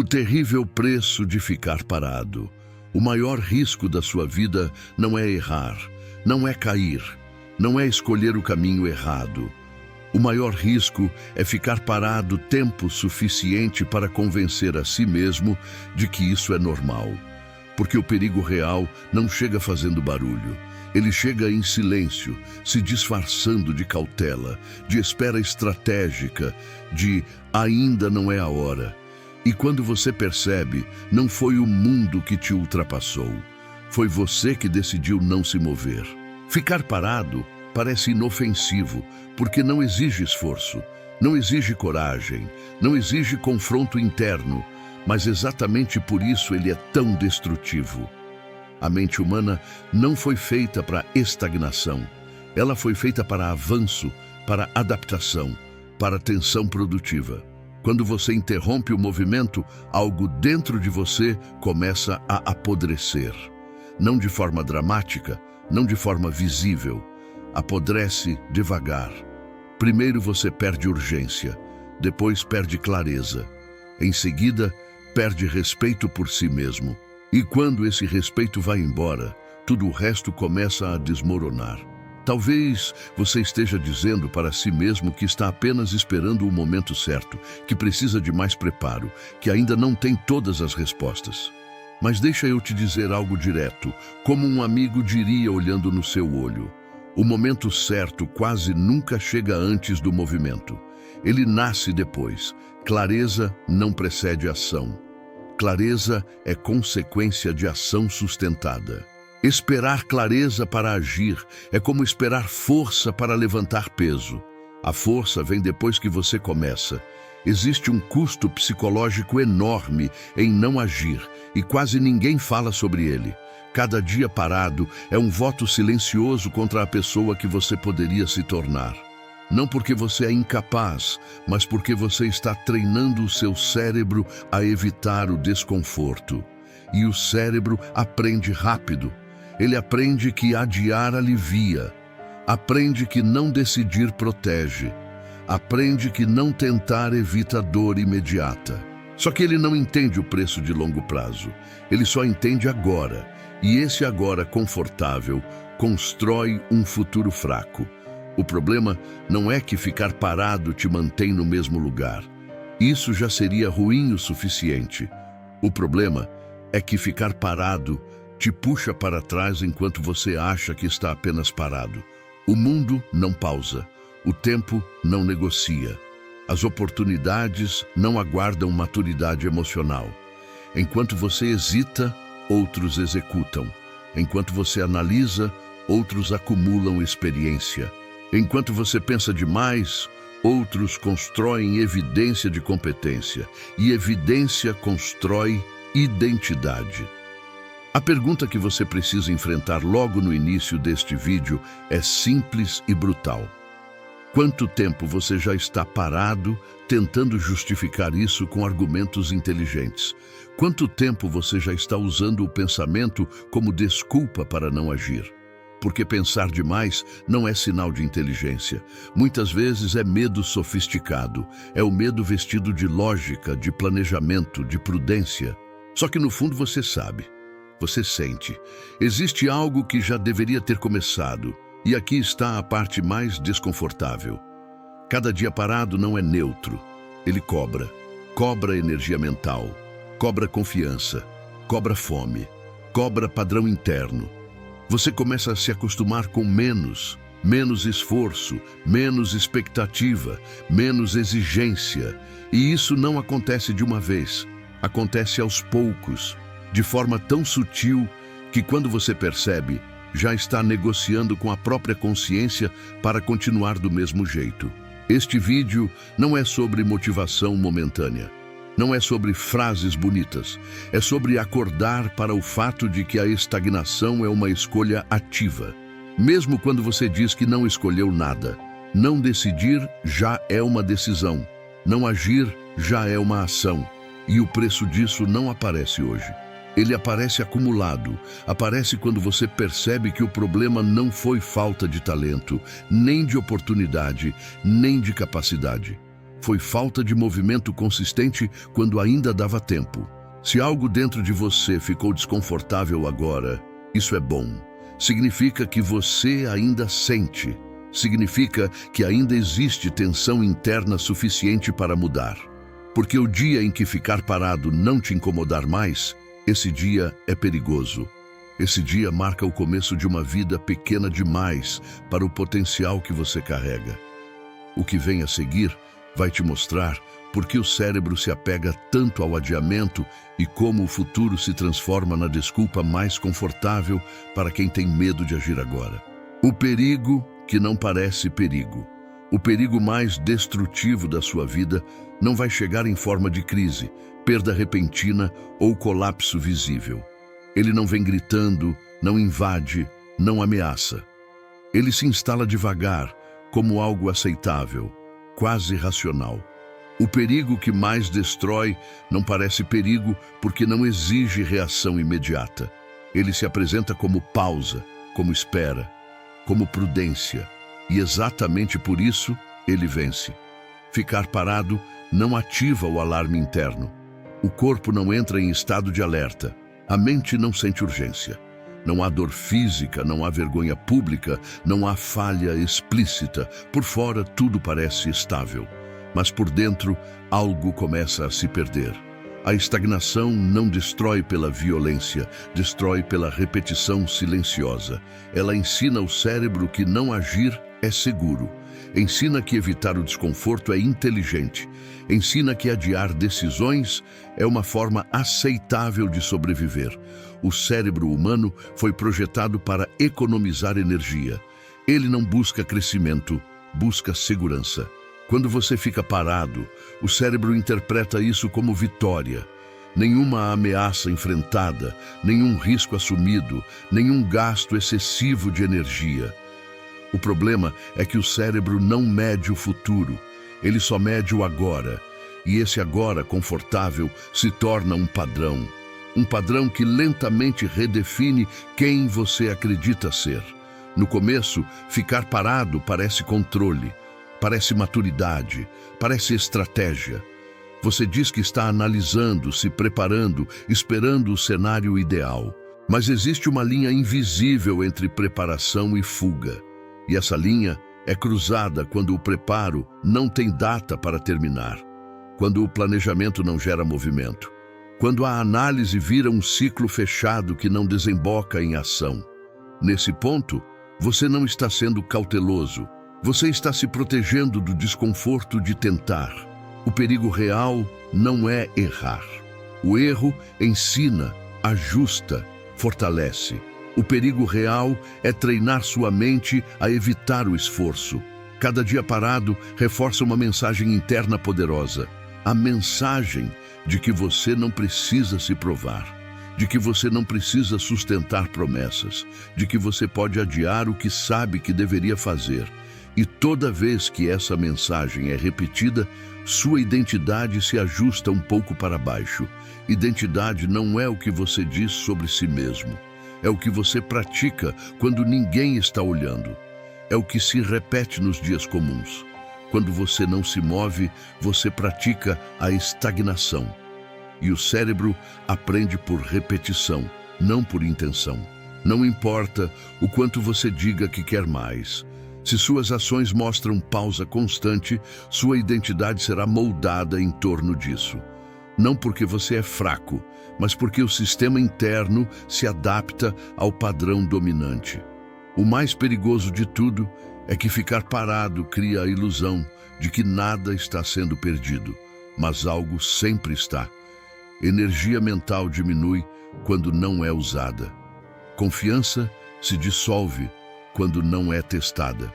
O terrível preço de ficar parado. O maior risco da sua vida não é errar, não é cair, não é escolher o caminho errado. O maior risco é ficar parado tempo suficiente para convencer a si mesmo de que isso é normal. Porque o perigo real não chega fazendo barulho. Ele chega em silêncio, se disfarçando de cautela, de espera estratégica, de ainda não é a hora. E quando você percebe, não foi o mundo que te ultrapassou. Foi você que decidiu não se mover. Ficar parado parece inofensivo, porque não exige esforço, não exige coragem, não exige confronto interno, mas exatamente por isso ele é tão destrutivo. A mente humana não foi feita para estagnação. Ela foi feita para avanço, para adaptação, para tensão produtiva. Quando você interrompe o movimento, algo dentro de você começa a apodrecer. Não de forma dramática, não de forma visível. Apodrece devagar. Primeiro você perde urgência, depois perde clareza. Em seguida, perde respeito por si mesmo. E quando esse respeito vai embora, tudo o resto começa a desmoronar. Talvez você esteja dizendo para si mesmo que está apenas esperando o momento certo, que precisa de mais preparo, que ainda não tem todas as respostas. Mas deixa eu te dizer algo direto, como um amigo diria olhando no seu olho. O momento certo quase nunca chega antes do movimento. Ele nasce depois. Clareza não precede ação. Clareza é consequência de ação sustentada. Esperar clareza para agir é como esperar força para levantar peso. A força vem depois que você começa. Existe um custo psicológico enorme em não agir e quase ninguém fala sobre ele. Cada dia parado é um voto silencioso contra a pessoa que você poderia se tornar. Não porque você é incapaz, mas porque você está treinando o seu cérebro a evitar o desconforto. E o cérebro aprende rápido. Ele aprende que adiar alivia. Aprende que não decidir protege. Aprende que não tentar evita dor imediata. Só que ele não entende o preço de longo prazo. Ele só entende agora. E esse agora confortável constrói um futuro fraco. O problema não é que ficar parado te mantém no mesmo lugar. Isso já seria ruim o suficiente. O problema é que ficar parado te puxa para trás enquanto você acha que está apenas parado. O mundo não pausa. O tempo não negocia. As oportunidades não aguardam maturidade emocional. Enquanto você hesita, outros executam. Enquanto você analisa, outros acumulam experiência. Enquanto você pensa demais, outros constroem evidência de competência. E evidência constrói identidade. A pergunta que você precisa enfrentar logo no início deste vídeo é simples e brutal. Quanto tempo você já está parado tentando justificar isso com argumentos inteligentes? Quanto tempo você já está usando o pensamento como desculpa para não agir? Porque pensar demais não é sinal de inteligência. Muitas vezes é medo sofisticado. É o medo vestido de lógica, de planejamento, de prudência. Só que no fundo você sabe. Você sente. Existe algo que já deveria ter começado. E aqui está a parte mais desconfortável. Cada dia parado não é neutro. Ele cobra. Cobra energia mental. Cobra confiança. Cobra fome. Cobra padrão interno. Você começa a se acostumar com menos esforço, menos expectativa, menos exigência. E isso não acontece de uma vez. Acontece aos poucos. De forma tão sutil que quando você percebe, já está negociando com a própria consciência para continuar do mesmo jeito. Este vídeo não é sobre motivação momentânea. Não é sobre frases bonitas. É sobre acordar para o fato de que a estagnação é uma escolha ativa. Mesmo quando você diz que não escolheu nada. Não decidir já é uma decisão. Não agir já é uma ação. E o preço disso não aparece hoje. Ele aparece acumulado, aparece quando você percebe que o problema não foi falta de talento, nem de oportunidade, nem de capacidade. Foi falta de movimento consistente quando ainda dava tempo. Se algo dentro de você ficou desconfortável agora, isso é bom. Significa que você ainda sente. Significa que ainda existe tensão interna suficiente para mudar. Porque o dia em que ficar parado não te incomodar mais, esse dia é perigoso. Esse dia marca o começo de uma vida pequena demais para o potencial que você carrega. O que vem a seguir vai te mostrar por que o cérebro se apega tanto ao adiamento e como o futuro se transforma na desculpa mais confortável para quem tem medo de agir agora. O perigo que não parece perigo. O perigo mais destrutivo da sua vida não vai chegar em forma de crise, perda repentina ou colapso visível. Ele não vem gritando, não invade, não ameaça. Ele se instala devagar, como algo aceitável, quase racional. O perigo que mais destrói não parece perigo porque não exige reação imediata. Ele se apresenta como pausa, como espera, como prudência. E exatamente por isso, ele vence. Ficar parado não ativa o alarme interno. O corpo não entra em estado de alerta. A mente não sente urgência. Não há dor física, não há vergonha pública, não há falha explícita. Por fora, tudo parece estável. Mas por dentro, algo começa a se perder. A estagnação não destrói pela violência, destrói pela repetição silenciosa. Ela ensina o cérebro que não agir é seguro. Ensina que evitar o desconforto é inteligente. Ensina que adiar decisões é uma forma aceitável de sobreviver. O cérebro humano foi projetado para economizar energia. Ele não busca crescimento, busca segurança. Quando você fica parado, o cérebro interpreta isso como vitória. Nenhuma ameaça enfrentada, nenhum risco assumido, nenhum gasto excessivo de energia. O problema é que o cérebro não mede o futuro, ele só mede o agora. E esse agora confortável se torna um padrão. Um padrão que lentamente redefine quem você acredita ser. No começo, ficar parado parece controle. Parece maturidade, parece estratégia. Você diz que está analisando, se preparando, esperando o cenário ideal. Mas existe uma linha invisível entre preparação e fuga. E essa linha é cruzada quando o preparo não tem data para terminar. Quando o planejamento não gera movimento. Quando a análise vira um ciclo fechado que não desemboca em ação. Nesse ponto, você não está sendo cauteloso. Você está se protegendo do desconforto de tentar. O perigo real não é errar. O erro ensina, ajusta, fortalece. O perigo real é treinar sua mente a evitar o esforço. Cada dia parado reforça uma mensagem interna poderosa. A mensagem de que você não precisa se provar. De que você não precisa sustentar promessas. De que você pode adiar o que sabe que deveria fazer. E toda vez que essa mensagem é repetida, sua identidade se ajusta um pouco para baixo. Identidade não é o que você diz sobre si mesmo. É o que você pratica quando ninguém está olhando. É o que se repete nos dias comuns. Quando você não se move, você pratica a estagnação. E o cérebro aprende por repetição, não por intenção. Não importa o quanto você diga que quer mais. Se suas ações mostram pausa constante, sua identidade será moldada em torno disso. Não porque você é fraco, mas porque o sistema interno se adapta ao padrão dominante. O mais perigoso de tudo é que ficar parado cria a ilusão de que nada está sendo perdido, mas algo sempre está. Energia mental diminui quando não é usada. Confiança se dissolve quando não é testada.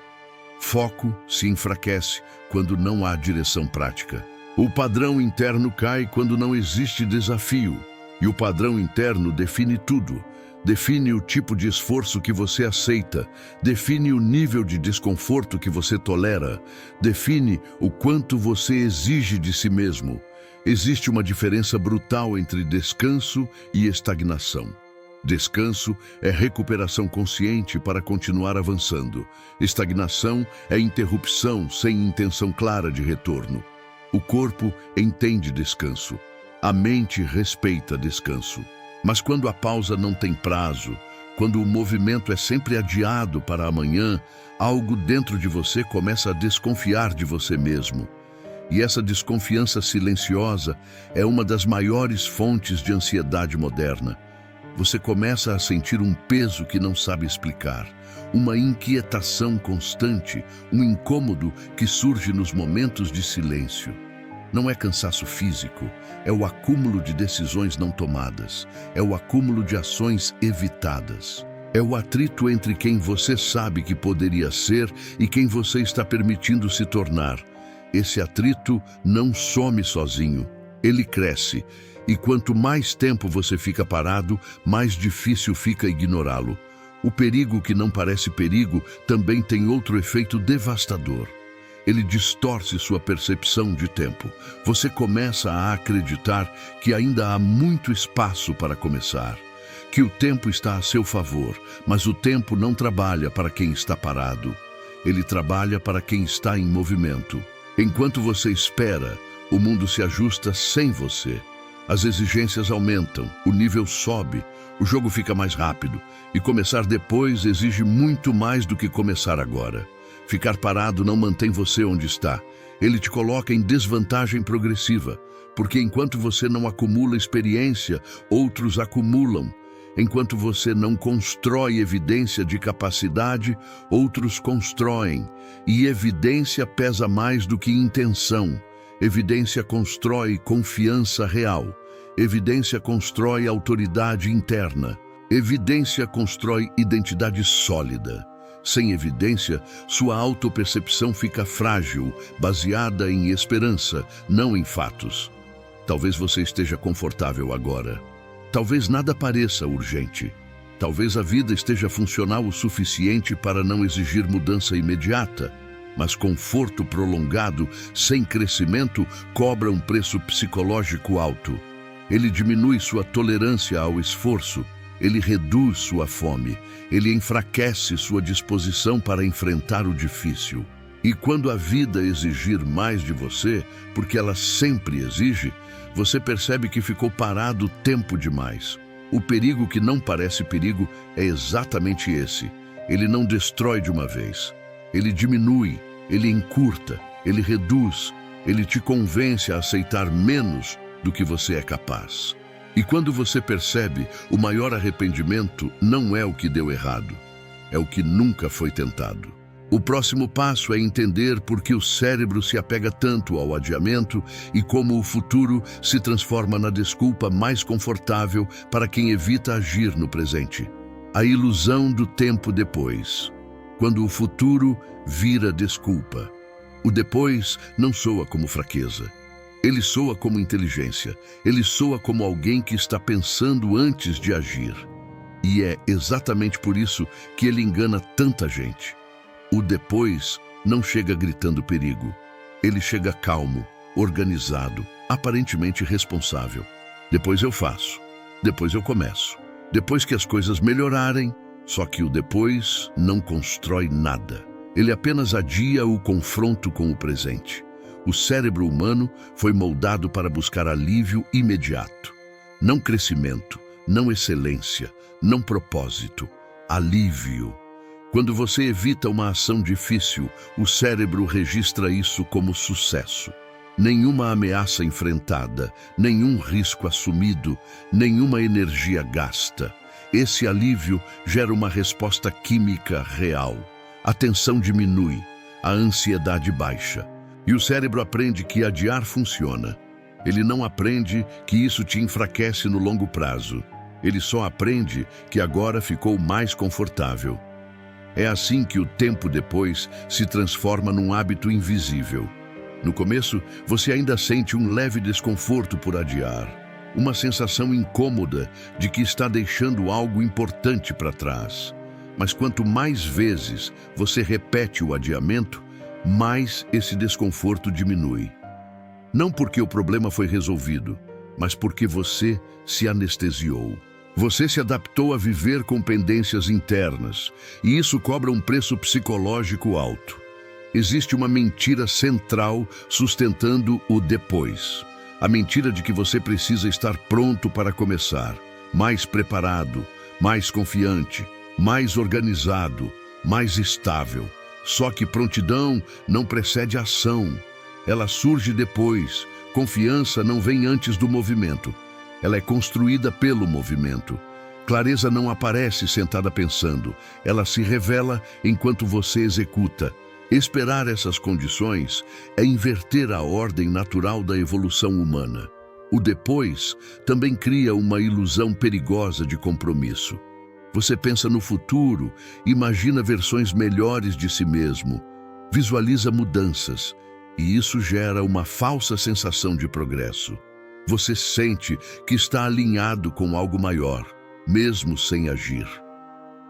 Foco se enfraquece quando não há direção prática. O padrão interno cai quando não existe desafio. E o padrão interno define tudo. Define o tipo de esforço que você aceita. Define o nível de desconforto que você tolera. Define o quanto você exige de si mesmo. Existe uma diferença brutal entre descanso e estagnação. Descanso é recuperação consciente para continuar avançando. Estagnação é interrupção sem intenção clara de retorno. O corpo entende descanso. A mente respeita descanso. Mas quando a pausa não tem prazo, quando o movimento é sempre adiado para amanhã, algo dentro de você começa a desconfiar de você mesmo. E essa desconfiança silenciosa é uma das maiores fontes de ansiedade moderna. Você começa a sentir um peso que não sabe explicar, uma inquietação constante, um incômodo que surge nos momentos de silêncio. Não é cansaço físico, é o acúmulo de decisões não tomadas, é o acúmulo de ações evitadas. É o atrito entre quem você sabe que poderia ser e quem você está permitindo se tornar. Esse atrito não some sozinho, ele cresce, e quanto mais tempo você fica parado, mais difícil fica ignorá-lo. O perigo que não parece perigo também tem outro efeito devastador. Ele distorce sua percepção de tempo. Você começa a acreditar que ainda há muito espaço para começar, que o tempo está a seu favor, mas o tempo não trabalha para quem está parado. Ele trabalha para quem está em movimento. Enquanto você espera, o mundo se ajusta sem você. As exigências aumentam, o nível sobe, o jogo fica mais rápido, e começar depois exige muito mais do que começar agora. Ficar parado não mantém você onde está. Ele te coloca em desvantagem progressiva, porque enquanto você não acumula experiência, outros acumulam. Enquanto você não constrói evidência de capacidade, outros constroem. E evidência pesa mais do que intenção. Evidência constrói confiança real. Evidência constrói autoridade interna. Evidência constrói identidade sólida. Sem evidência, sua autopercepção fica frágil, baseada em esperança, não em fatos. Talvez você esteja confortável agora. Talvez nada pareça urgente. Talvez a vida esteja funcional o suficiente para não exigir mudança imediata. Mas conforto prolongado, sem crescimento, cobra um preço psicológico alto. Ele diminui sua tolerância ao esforço. Ele reduz sua fome, ele enfraquece sua disposição para enfrentar o difícil. E quando a vida exigir mais de você, porque ela sempre exige, você percebe que ficou parado tempo demais. O perigo que não parece perigo é exatamente esse. Ele não destrói de uma vez. Ele diminui, ele encurta, ele reduz, ele te convence a aceitar menos do que você é capaz. E quando você percebe, o maior arrependimento não é o que deu errado, é o que nunca foi tentado. O próximo passo é entender por que o cérebro se apega tanto ao adiamento e como o futuro se transforma na desculpa mais confortável para quem evita agir no presente. A ilusão do tempo depois. Quando o futuro vira desculpa. O depois não soa como fraqueza. Ele soa como inteligência, ele soa como alguém que está pensando antes de agir. E é exatamente por isso que ele engana tanta gente. O depois não chega gritando perigo. Ele chega calmo, organizado, aparentemente responsável. Depois eu faço, depois eu começo. Depois que as coisas melhorarem, só que o depois não constrói nada. Ele apenas adia o confronto com o presente. O cérebro humano foi moldado para buscar alívio imediato. Não crescimento, não excelência, não propósito. Alívio. Quando você evita uma ação difícil, o cérebro registra isso como sucesso. Nenhuma ameaça enfrentada, nenhum risco assumido, nenhuma energia gasta. Esse alívio gera uma resposta química real. A tensão diminui, a ansiedade baixa. E o cérebro aprende que adiar funciona. Ele não aprende que isso te enfraquece no longo prazo. Ele só aprende que agora ficou mais confortável. É assim que o tempo depois se transforma num hábito invisível. No começo, você ainda sente um leve desconforto por adiar, uma sensação incômoda de que está deixando algo importante para trás. Mas quanto mais vezes você repete o adiamento, mais esse desconforto diminui. Não porque o problema foi resolvido, mas porque você se anestesiou. Você se adaptou a viver com pendências internas, e isso cobra um preço psicológico alto. Existe uma mentira central sustentando o depois. A mentira de que você precisa estar pronto para começar, mais preparado, mais confiante, mais organizado, mais estável. Só que prontidão não precede ação. Ela surge depois. Confiança não vem antes do movimento. Ela é construída pelo movimento. Clareza não aparece sentada pensando. Ela se revela enquanto você executa. Esperar essas condições é inverter a ordem natural da evolução humana. O depois também cria uma ilusão perigosa de compromisso. Você pensa no futuro, imagina versões melhores de si mesmo, visualiza mudanças, e isso gera uma falsa sensação de progresso. Você sente que está alinhado com algo maior, mesmo sem agir.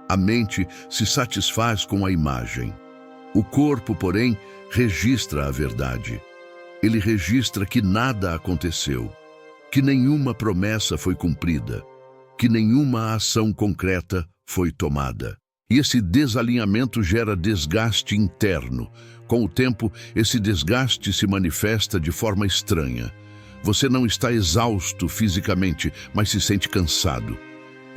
A mente se satisfaz com a imagem. O corpo, porém, registra a verdade. Ele registra que nada aconteceu, que nenhuma promessa foi cumprida, que nenhuma ação concreta foi tomada. E esse desalinhamento gera desgaste interno. Com o tempo, esse desgaste se manifesta de forma estranha. Você não está exausto fisicamente, mas se sente cansado.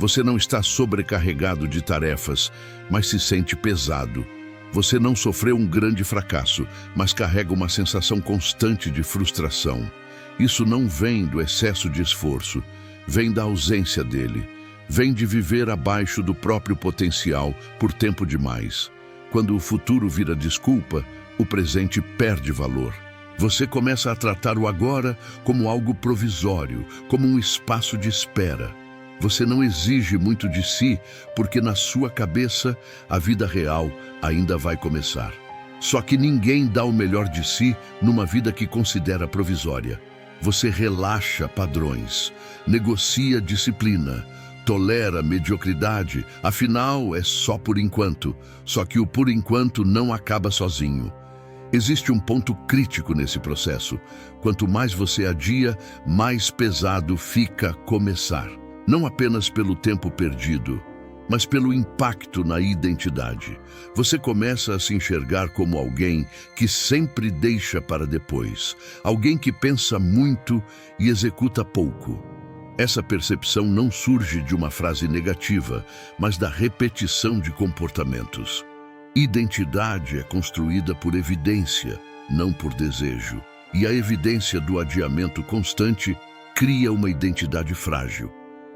Você não está sobrecarregado de tarefas, mas se sente pesado. Você não sofreu um grande fracasso, mas carrega uma sensação constante de frustração. Isso não vem do excesso de esforço, vem da ausência dele. Vem de viver abaixo do próprio potencial por tempo demais. Quando o futuro vira desculpa, o presente perde valor. Você começa a tratar o agora como algo provisório, como um espaço de espera. Você não exige muito de si, porque na sua cabeça a vida real ainda vai começar. Só que ninguém dá o melhor de si numa vida que considera provisória. Você relaxa padrões, negocia disciplina, tolera mediocridade, afinal é só por enquanto. Só que o por enquanto não acaba sozinho. Existe um ponto crítico nesse processo. Quanto mais você adia, mais pesado fica começar. Não apenas pelo tempo perdido, mas pelo impacto na identidade. Você começa a se enxergar como alguém que sempre deixa para depois, alguém que pensa muito e executa pouco. Essa percepção não surge de uma frase negativa, mas da repetição de comportamentos. Identidade é construída por evidência, não por desejo. E a evidência do adiamento constante cria uma identidade frágil.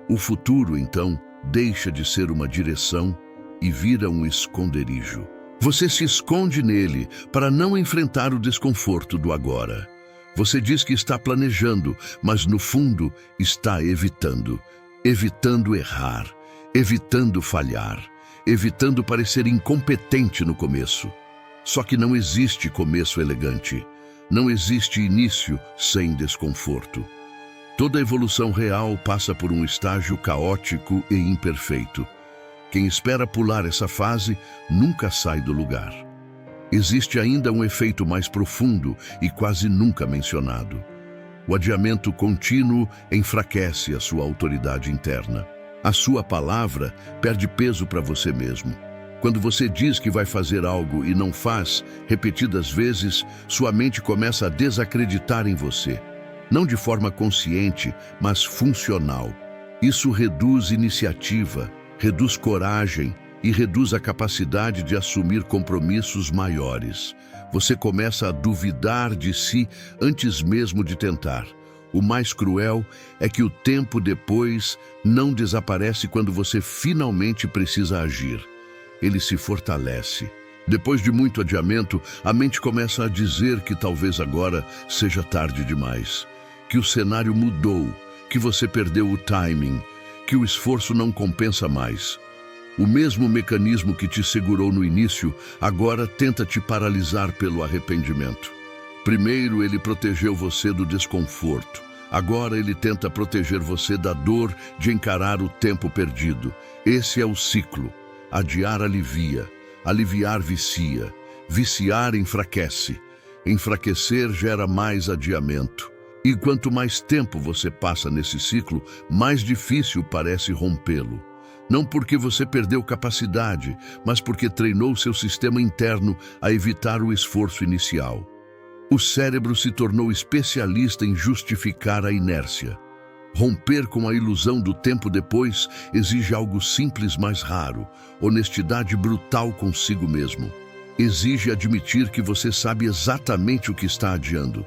O futuro, então, deixa de ser uma direção e vira um esconderijo. Você se esconde nele para não enfrentar o desconforto do agora. Você diz que está planejando, mas no fundo está evitando. Evitando errar, evitando falhar, evitando parecer incompetente no começo. Só que não existe começo elegante. Não existe início sem desconforto. Toda evolução real passa por um estágio caótico e imperfeito. Quem espera pular essa fase nunca sai do lugar. Existe ainda um efeito mais profundo e quase nunca mencionado. O adiamento contínuo enfraquece a sua autoridade interna. A sua palavra perde peso para você mesmo. Quando você diz que vai fazer algo e não faz, repetidas vezes, sua mente começa a desacreditar em você. Não de forma consciente, mas funcional. Isso reduz iniciativa, reduz coragem e reduz a capacidade de assumir compromissos maiores. Você começa a duvidar de si antes mesmo de tentar. O mais cruel é que o tempo depois não desaparece quando você finalmente precisa agir. Ele se fortalece. Depois de muito adiamento, a mente começa a dizer que talvez agora seja tarde demais. Que o cenário mudou, que você perdeu o timing, que o esforço não compensa mais. O mesmo mecanismo que te segurou no início, agora tenta te paralisar pelo arrependimento. Primeiro ele protegeu você do desconforto. Agora ele tenta proteger você da dor de encarar o tempo perdido. Esse é o ciclo. Adiar alivia, aliviar vicia, viciar enfraquece. Enfraquecer gera mais adiamento. E quanto mais tempo você passa nesse ciclo, mais difícil parece rompê-lo. Não porque você perdeu capacidade, mas porque treinou seu sistema interno a evitar o esforço inicial. O cérebro se tornou especialista em justificar a inércia. Romper com a ilusão do tempo depois exige algo simples, mas raro: honestidade brutal consigo mesmo. Exige admitir que você sabe exatamente o que está adiando.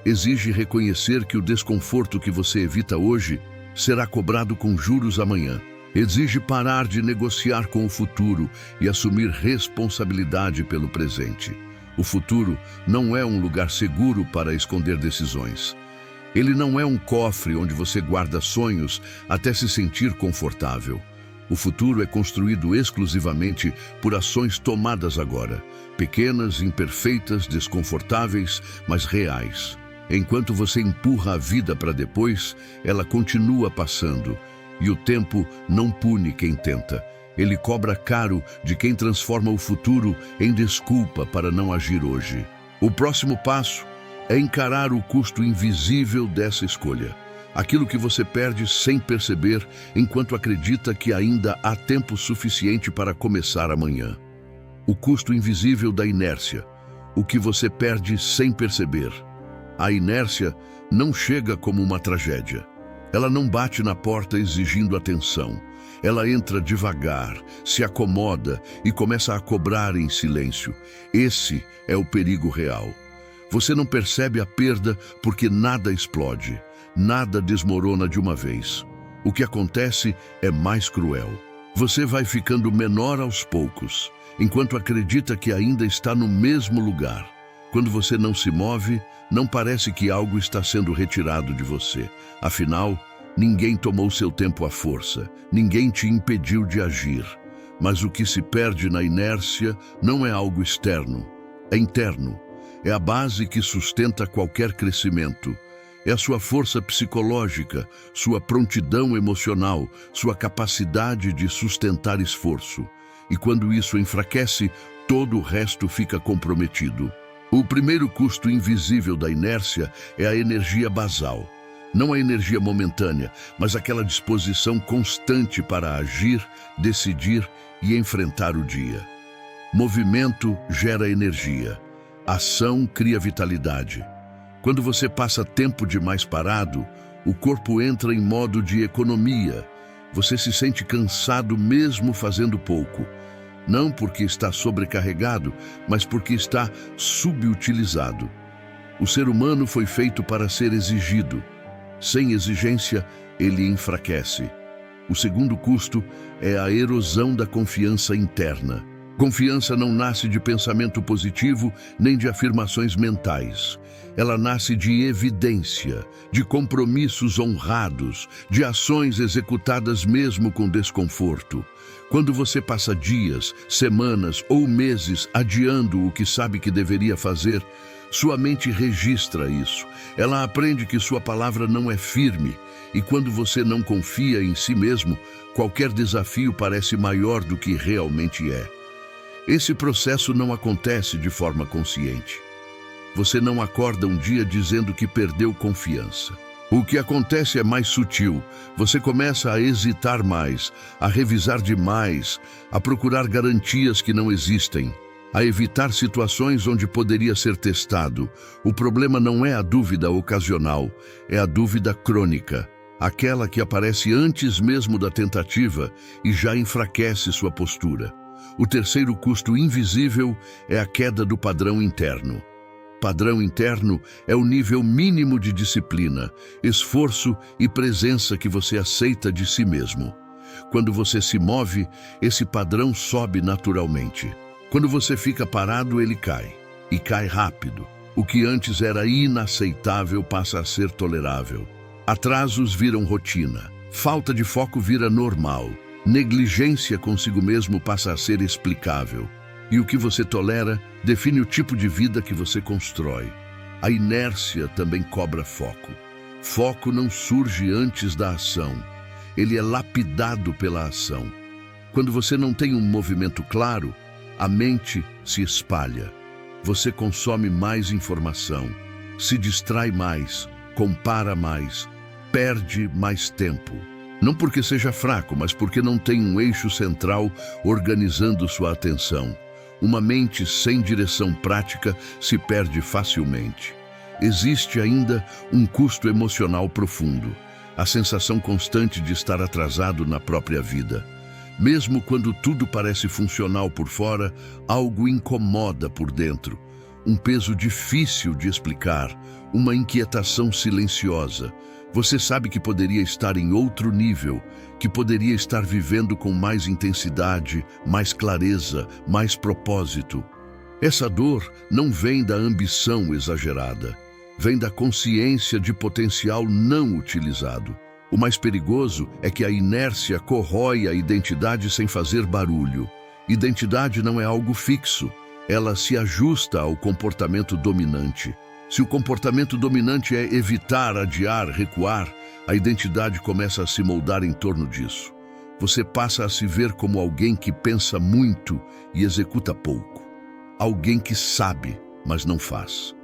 Exige reconhecer que o desconforto que você evita hoje será cobrado com juros amanhã. Exige parar de negociar com o futuro e assumir responsabilidade pelo presente. O futuro não é um lugar seguro para esconder decisões. Ele não é um cofre onde você guarda sonhos até se sentir confortável. O futuro é construído exclusivamente por ações tomadas agora, pequenas, imperfeitas, desconfortáveis, mas reais. Enquanto você empurra a vida para depois, ela continua passando. E o tempo não pune quem tenta. Ele cobra caro de quem transforma o futuro em desculpa para não agir hoje. O próximo passo é encarar o custo invisível dessa escolha. Aquilo que você perde sem perceber, enquanto acredita que ainda há tempo suficiente para começar amanhã. O custo invisível da inércia. O que você perde sem perceber. A inércia não chega como uma tragédia. Ela não bate na porta exigindo atenção. Ela entra devagar, se acomoda e começa a cobrar em silêncio. Esse é o perigo real. Você não percebe a perda porque nada explode, nada desmorona de uma vez. O que acontece é mais cruel. Você vai ficando menor aos poucos, enquanto acredita que ainda está no mesmo lugar. Quando você não se move, não parece que algo está sendo retirado de você. Afinal, ninguém tomou seu tempo à força, ninguém te impediu de agir. Mas o que se perde na inércia não é algo externo, é interno. É a base que sustenta qualquer crescimento. É a sua força psicológica, sua prontidão emocional, sua capacidade de sustentar esforço. E quando isso enfraquece, todo o resto fica comprometido. O primeiro custo invisível da inércia é a energia basal. Não a energia momentânea, mas aquela disposição constante para agir, decidir e enfrentar o dia. Movimento gera energia. Ação cria vitalidade. Quando você passa tempo demais parado, o corpo entra em modo de economia. Você se sente cansado mesmo fazendo pouco. Não porque está sobrecarregado, mas porque está subutilizado. O ser humano foi feito para ser exigido. Sem exigência, ele enfraquece. O segundo custo é a erosão da confiança interna. Confiança não nasce de pensamento positivo nem de afirmações mentais. Ela nasce de evidência, de compromissos honrados, de ações executadas mesmo com desconforto. Quando você passa dias, semanas ou meses adiando o que sabe que deveria fazer, sua mente registra isso. Ela aprende que sua palavra não é firme. E quando você não confia em si mesmo, qualquer desafio parece maior do que realmente é. Esse processo não acontece de forma consciente. Você não acorda um dia dizendo que perdeu confiança. O que acontece é mais sutil. Você começa a hesitar mais, a revisar demais, a procurar garantias que não existem, a evitar situações onde poderia ser testado. O problema não é a dúvida ocasional, é a dúvida crônica, aquela que aparece antes mesmo da tentativa e já enfraquece sua postura. O terceiro custo invisível é a queda do padrão interno. Padrão interno é o nível mínimo de disciplina, esforço e presença que você aceita de si mesmo. Quando você se move, esse padrão sobe naturalmente. Quando você fica parado, ele cai. E cai rápido. O que antes era inaceitável passa a ser tolerável. Atrasos viram rotina. Falta de foco vira normal. Negligência consigo mesmo passa a ser explicável. E o que você tolera define o tipo de vida que você constrói. A inércia também cobra foco. Foco não surge antes da ação. Ele é lapidado pela ação. Quando você não tem um movimento claro, a mente se espalha. Você consome mais informação, se distrai mais, compara mais, perde mais tempo. Não porque seja fraco, mas porque não tem um eixo central organizando sua atenção. Uma mente sem direção prática se perde facilmente. Existe ainda um custo emocional profundo, a sensação constante de estar atrasado na própria vida. Mesmo quando tudo parece funcional por fora, algo incomoda por dentro. Um peso difícil de explicar, uma inquietação silenciosa. Você sabe que poderia estar em outro nível, que poderia estar vivendo com mais intensidade, mais clareza, mais propósito. Essa dor não vem da ambição exagerada, vem da consciência de potencial não utilizado. O mais perigoso é que a inércia corrói a identidade sem fazer barulho. Identidade não é algo fixo, ela se ajusta ao comportamento dominante. Se o comportamento dominante é evitar, adiar, recuar, a identidade começa a se moldar em torno disso. Você passa a se ver como alguém que pensa muito e executa pouco. Alguém que sabe, mas não faz.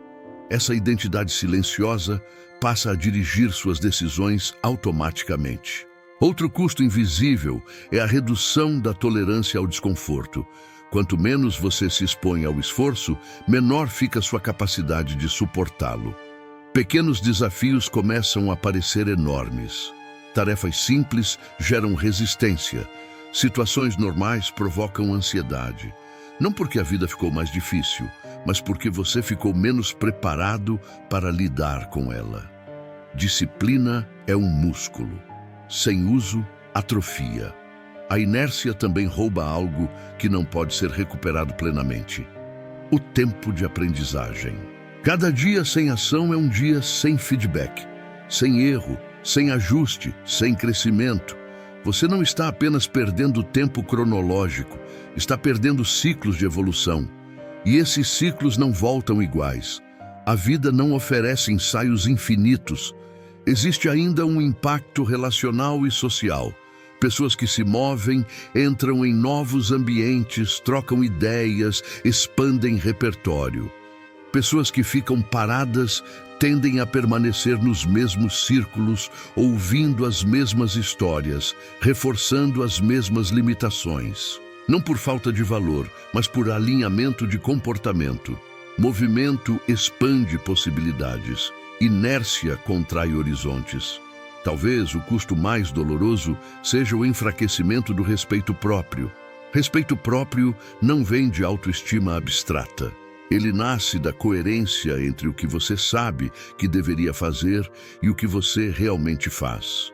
Essa identidade silenciosa passa a dirigir suas decisões automaticamente. Outro custo invisível é a redução da tolerância ao desconforto. Quanto menos você se expõe ao esforço, menor fica sua capacidade de suportá-lo. Pequenos desafios começam a parecer enormes. Tarefas simples geram resistência. Situações normais provocam ansiedade. Não porque a vida ficou mais difícil, mas porque você ficou menos preparado para lidar com ela. Disciplina é um músculo. Sem uso, atrofia. A inércia também rouba algo que não pode ser recuperado plenamente: o tempo de aprendizagem. Cada dia sem ação é um dia sem feedback, sem erro, sem ajuste, sem crescimento. Você não está apenas perdendo tempo cronológico, está perdendo ciclos de evolução. E esses ciclos não voltam iguais. A vida não oferece ensaios infinitos. Existe ainda um impacto relacional e social. Pessoas que se movem, entram em novos ambientes, trocam ideias, expandem repertório. Pessoas que ficam paradas tendem a permanecer nos mesmos círculos, ouvindo as mesmas histórias, reforçando as mesmas limitações. Não por falta de valor, mas por alinhamento de comportamento. Movimento expande possibilidades, inércia contrai horizontes. Talvez o custo mais doloroso seja o enfraquecimento do respeito próprio. Respeito próprio não vem de autoestima abstrata. Ele nasce da coerência entre o que você sabe que deveria fazer e o que você realmente faz.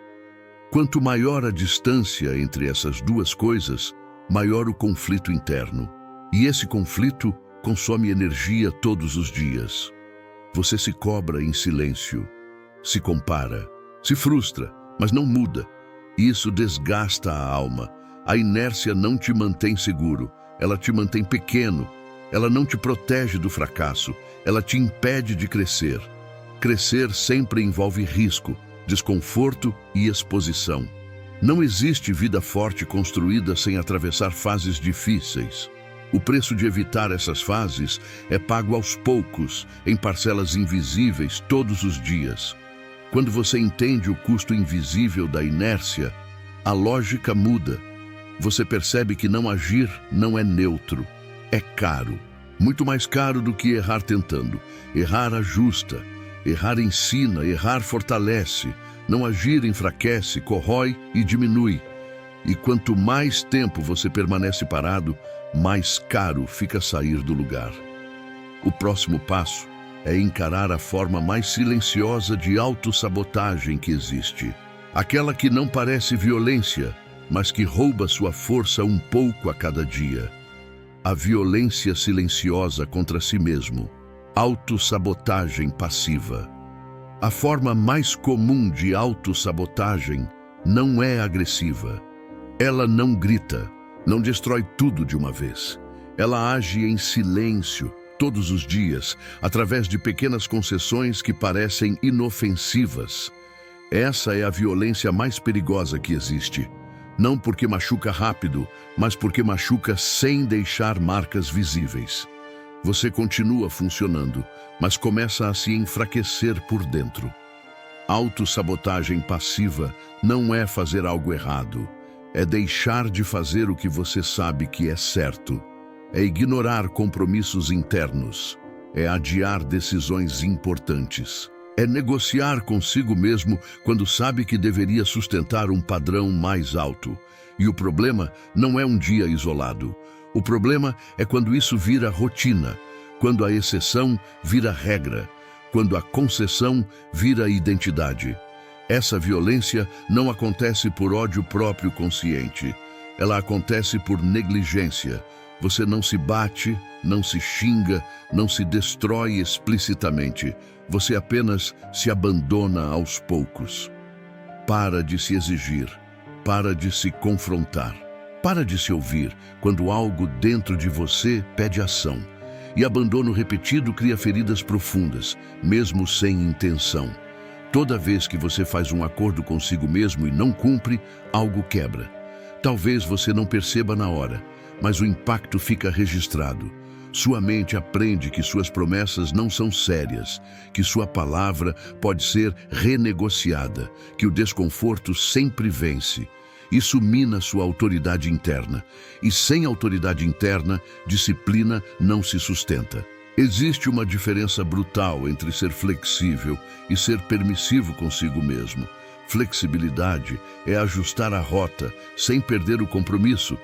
Quanto maior a distância entre essas duas coisas, maior o conflito interno. E esse conflito consome energia todos os dias. Você se cobra em silêncio, se compara, se frustra, mas não muda. Isso desgasta a alma. A inércia não te mantém seguro, ela te mantém pequeno. Ela não te protege do fracasso, ela te impede de crescer. Crescer sempre envolve risco, desconforto e exposição. Não existe vida forte construída sem atravessar fases difíceis. O preço de evitar essas fases é pago aos poucos, em parcelas invisíveis todos os dias. Quando você entende o custo invisível da inércia, a lógica muda. Você percebe que não agir não é neutro, é caro. Muito mais caro do que errar tentando. Errar ajusta, errar ensina, errar fortalece. Não agir enfraquece, corrói e diminui. E quanto mais tempo você permanece parado, mais caro fica sair do lugar. O próximo passo é encarar a forma mais silenciosa de autossabotagem que existe. Aquela que não parece violência, mas que rouba sua força um pouco a cada dia. A violência silenciosa contra si mesmo. Autossabotagem passiva. A forma mais comum de autossabotagem não é agressiva. Ela não grita, não destrói tudo de uma vez. Ela age em silêncio, todos os dias, através de pequenas concessões que parecem inofensivas. Essa é a violência mais perigosa que existe. Não porque machuca rápido, mas porque machuca sem deixar marcas visíveis. Você continua funcionando, mas começa a se enfraquecer por dentro. Autossabotagem passiva não é fazer algo errado. É deixar de fazer o que você sabe que é certo. É ignorar compromissos internos. É adiar decisões importantes. É negociar consigo mesmo quando sabe que deveria sustentar um padrão mais alto. E o problema não é um dia isolado. O problema é quando isso vira rotina, quando a exceção vira regra, quando a concessão vira identidade. Essa violência não acontece por ódio próprio consciente. Ela acontece por negligência. Você não se bate, não se xinga, não se destrói explicitamente. Você apenas se abandona aos poucos. Para de se exigir. Para de se confrontar. Para de se ouvir quando algo dentro de você pede ação. E abandono repetido cria feridas profundas, mesmo sem intenção. Toda vez que você faz um acordo consigo mesmo e não cumpre, algo quebra. Talvez você não perceba na hora, mas o impacto fica registrado. Sua mente aprende que suas promessas não são sérias, que sua palavra pode ser renegociada, que o desconforto sempre vence. Isso mina sua autoridade interna. E sem autoridade interna, disciplina não se sustenta. Existe uma diferença brutal entre ser flexível e ser permissivo consigo mesmo. Flexibilidade é ajustar a rota sem perder o compromisso.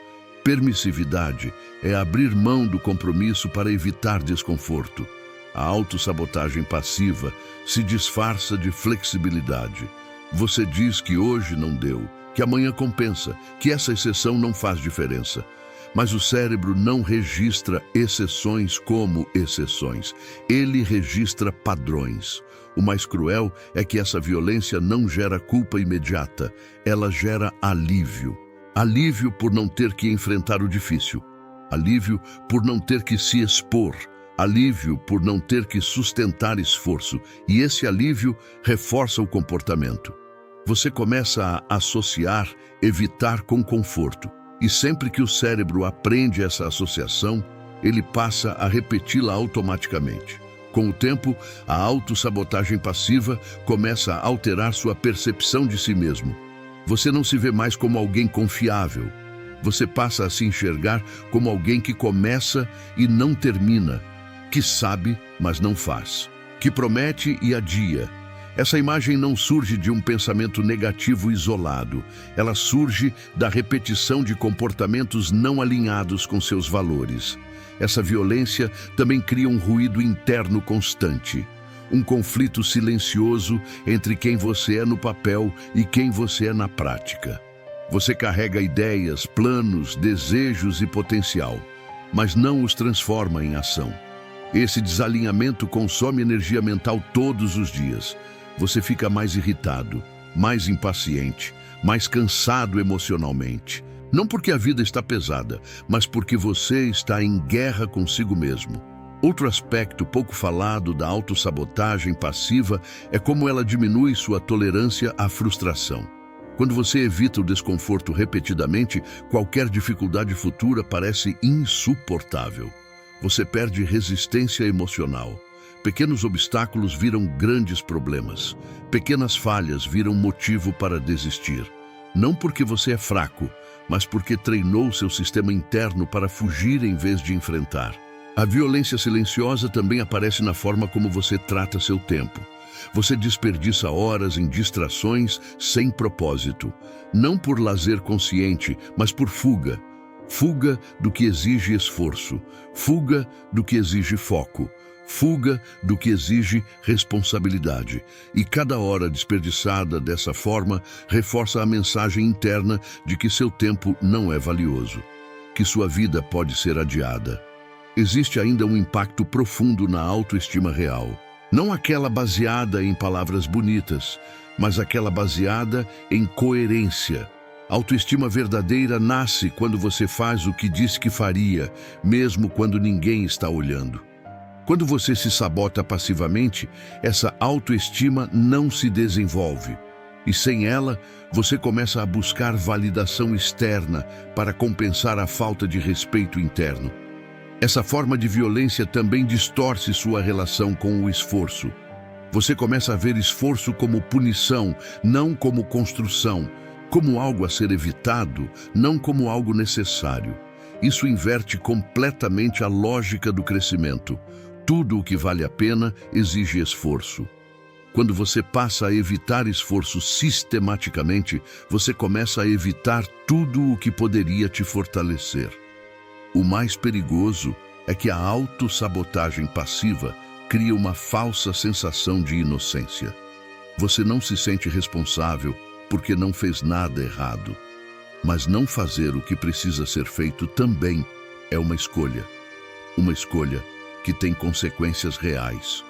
Permissividade é abrir mão do compromisso para evitar desconforto. A autossabotagem passiva se disfarça de flexibilidade. Você diz que hoje não deu, que amanhã compensa, que essa exceção não faz diferença. Mas o cérebro não registra exceções como exceções. Ele registra padrões. O mais cruel é que essa violência não gera culpa imediata. Ela gera alívio. Alívio por não ter que enfrentar o difícil. Alívio por não ter que se expor. Alívio por não ter que sustentar esforço. E esse alívio reforça o comportamento. Você começa a associar evitar com conforto. E sempre que o cérebro aprende essa associação, ele passa a repeti-la automaticamente. Com o tempo, a autossabotagem passiva começa a alterar sua percepção de si mesmo. Você não se vê mais como alguém confiável. Você passa a se enxergar como alguém que começa e não termina, que sabe, mas não faz, que promete e adia. Essa imagem não surge de um pensamento negativo isolado. Ela surge da repetição de comportamentos não alinhados com seus valores. Essa violência também cria um ruído interno constante. Um conflito silencioso entre quem você é no papel e quem você é na prática. Você carrega ideias, planos, desejos e potencial, mas não os transforma em ação. Esse desalinhamento consome energia mental todos os dias. Você fica mais irritado, mais impaciente, mais cansado emocionalmente. Não porque a vida está pesada, mas porque você está em guerra consigo mesmo. Outro aspecto pouco falado da autossabotagem passiva é como ela diminui sua tolerância à frustração. Quando você evita o desconforto repetidamente, qualquer dificuldade futura parece insuportável. Você perde resistência emocional. Pequenos obstáculos viram grandes problemas. Pequenas falhas viram motivo para desistir. Não porque você é fraco, mas porque treinou seu sistema interno para fugir em vez de enfrentar. A violência silenciosa também aparece na forma como você trata seu tempo. Você desperdiça horas em distrações sem propósito. Não por lazer consciente, mas por fuga. Fuga do que exige esforço. Fuga do que exige foco. Fuga do que exige responsabilidade. E cada hora desperdiçada dessa forma reforça a mensagem interna de que seu tempo não é valioso, que sua vida pode ser adiada. Existe ainda um impacto profundo na autoestima real. Não aquela baseada em palavras bonitas, mas aquela baseada em coerência. Autoestima verdadeira nasce quando você faz o que disse que faria, mesmo quando ninguém está olhando. Quando você se sabota passivamente, essa autoestima não se desenvolve. E sem ela, você começa a buscar validação externa para compensar a falta de respeito interno. Essa forma de violência também distorce sua relação com o esforço. Você começa a ver esforço como punição, não como construção, como algo a ser evitado, não como algo necessário. Isso inverte completamente a lógica do crescimento. Tudo o que vale a pena exige esforço. Quando você passa a evitar esforço sistematicamente, você começa a evitar tudo o que poderia te fortalecer. O mais perigoso é que a autossabotagem passiva cria uma falsa sensação de inocência. Você não se sente responsável porque não fez nada errado. Mas não fazer o que precisa ser feito também é uma escolha. Uma escolha que tem consequências reais.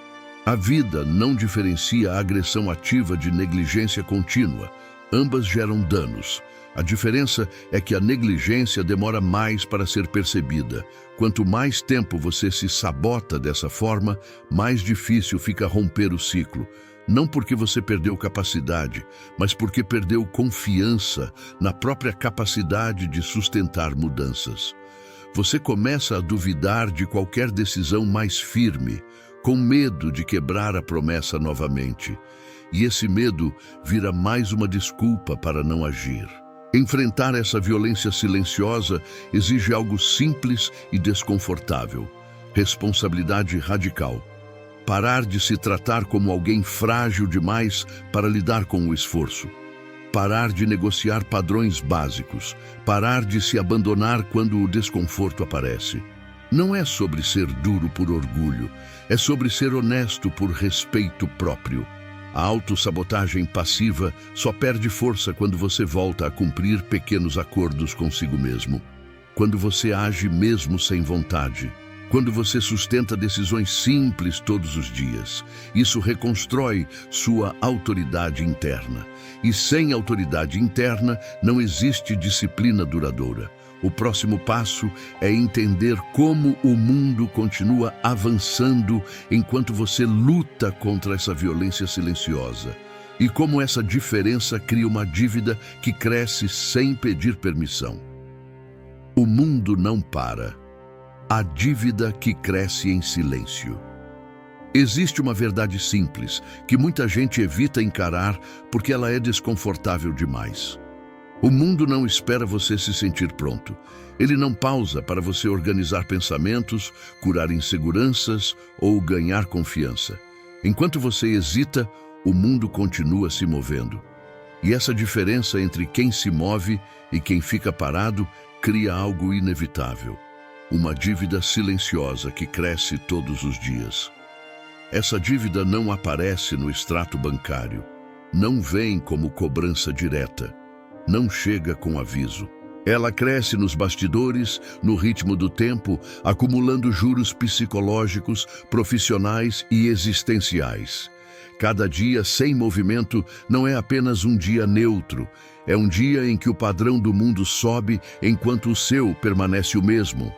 A vida não diferencia a agressão ativa de negligência contínua. Ambas geram danos. A diferença é que a negligência demora mais para ser percebida. Quanto mais tempo você se sabota dessa forma, mais difícil fica romper o ciclo. Não porque você perdeu capacidade, mas porque perdeu confiança na própria capacidade de sustentar mudanças. Você começa a duvidar de qualquer decisão mais firme, com medo de quebrar a promessa novamente. E esse medo vira mais uma desculpa para não agir. Enfrentar essa violência silenciosa exige algo simples e desconfortável: responsabilidade radical. Parar de se tratar como alguém frágil demais para lidar com o esforço. Parar de negociar padrões básicos. Parar de se abandonar quando o desconforto aparece. Não é sobre ser duro por orgulho, é sobre ser honesto por respeito próprio. A autossabotagem passiva só perde força quando você volta a cumprir pequenos acordos consigo mesmo. Quando você age mesmo sem vontade. Quando você sustenta decisões simples todos os dias. Isso reconstrói sua autoridade interna. E sem autoridade interna não existe disciplina duradoura. O próximo passo é entender como o mundo continua avançando enquanto você luta contra essa violência silenciosa. E como essa diferença cria uma dívida que cresce sem pedir permissão. O mundo não para. A dívida que cresce em silêncio. Existe uma verdade simples que muita gente evita encarar porque ela é desconfortável demais. O mundo não espera você se sentir pronto. Ele não pausa para você organizar pensamentos, curar inseguranças ou ganhar confiança. Enquanto você hesita, o mundo continua se movendo. E essa diferença entre quem se move e quem fica parado cria algo inevitável. Uma dívida silenciosa que cresce todos os dias. Essa dívida não aparece no extrato bancário. Não vem como cobrança direta. Não chega com aviso. Ela cresce nos bastidores, no ritmo do tempo, acumulando juros psicológicos, profissionais e existenciais. Cada dia sem movimento não é apenas um dia neutro, é um dia em que o padrão do mundo sobe enquanto o seu permanece o mesmo.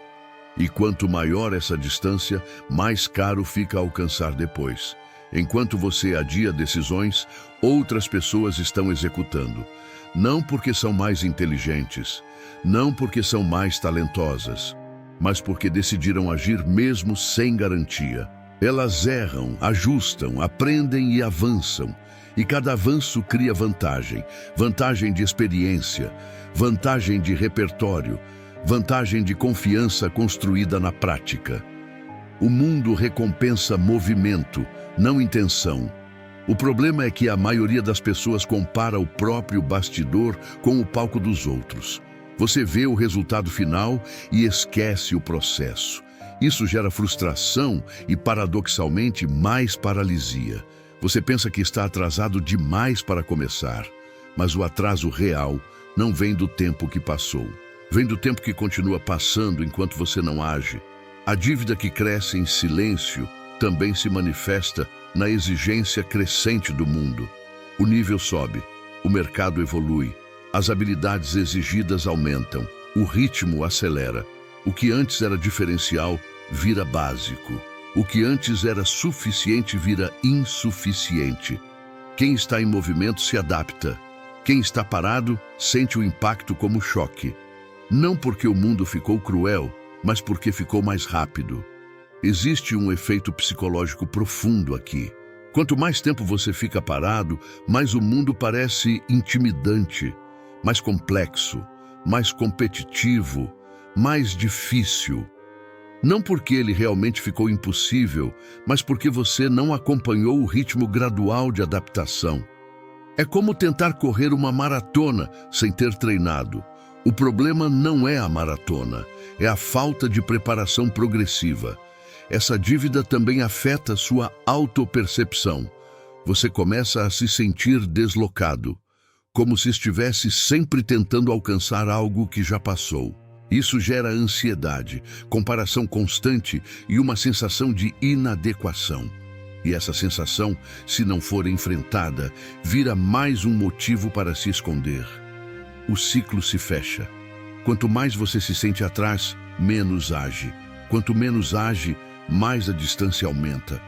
E quanto maior essa distância, mais caro fica alcançar depois. Enquanto você adia decisões, outras pessoas estão executando. Não porque são mais inteligentes, não porque são mais talentosas, mas porque decidiram agir mesmo sem garantia. Elas erram, ajustam, aprendem e avançam. E cada avanço cria vantagem. Vantagem de experiência, vantagem de repertório, vantagem de confiança construída na prática. O mundo recompensa movimento, não intenção. O problema é que a maioria das pessoas compara o próprio bastidor com o palco dos outros. Você vê o resultado final e esquece o processo. Isso gera frustração e, paradoxalmente, mais paralisia. Você pensa que está atrasado demais para começar, mas o atraso real não vem do tempo que passou. Vem do tempo que continua passando enquanto você não age. A dívida que cresce em silêncio também se manifesta na exigência crescente do mundo. O nível sobe, o mercado evolui, as habilidades exigidas aumentam, o ritmo acelera. O que antes era diferencial vira básico. O que antes era suficiente vira insuficiente. Quem está em movimento se adapta. Quem está parado sente o impacto como choque. Não porque o mundo ficou cruel, mas porque ficou mais rápido. Existe um efeito psicológico profundo aqui. Quanto mais tempo você fica parado, mais o mundo parece intimidante, mais complexo, mais competitivo, mais difícil. Não porque ele realmente ficou impossível, mas porque você não acompanhou o ritmo gradual de adaptação. É como tentar correr uma maratona sem ter treinado. O problema não é a maratona, é a falta de preparação progressiva. Essa dívida também afeta sua autopercepção. Você começa a se sentir deslocado, como se estivesse sempre tentando alcançar algo que já passou. Isso gera ansiedade, comparação constante e uma sensação de inadequação. E essa sensação, se não for enfrentada, vira mais um motivo para se esconder. O ciclo se fecha. Quanto mais você se sente atrás, menos age. Quanto menos age, mais a distância aumenta.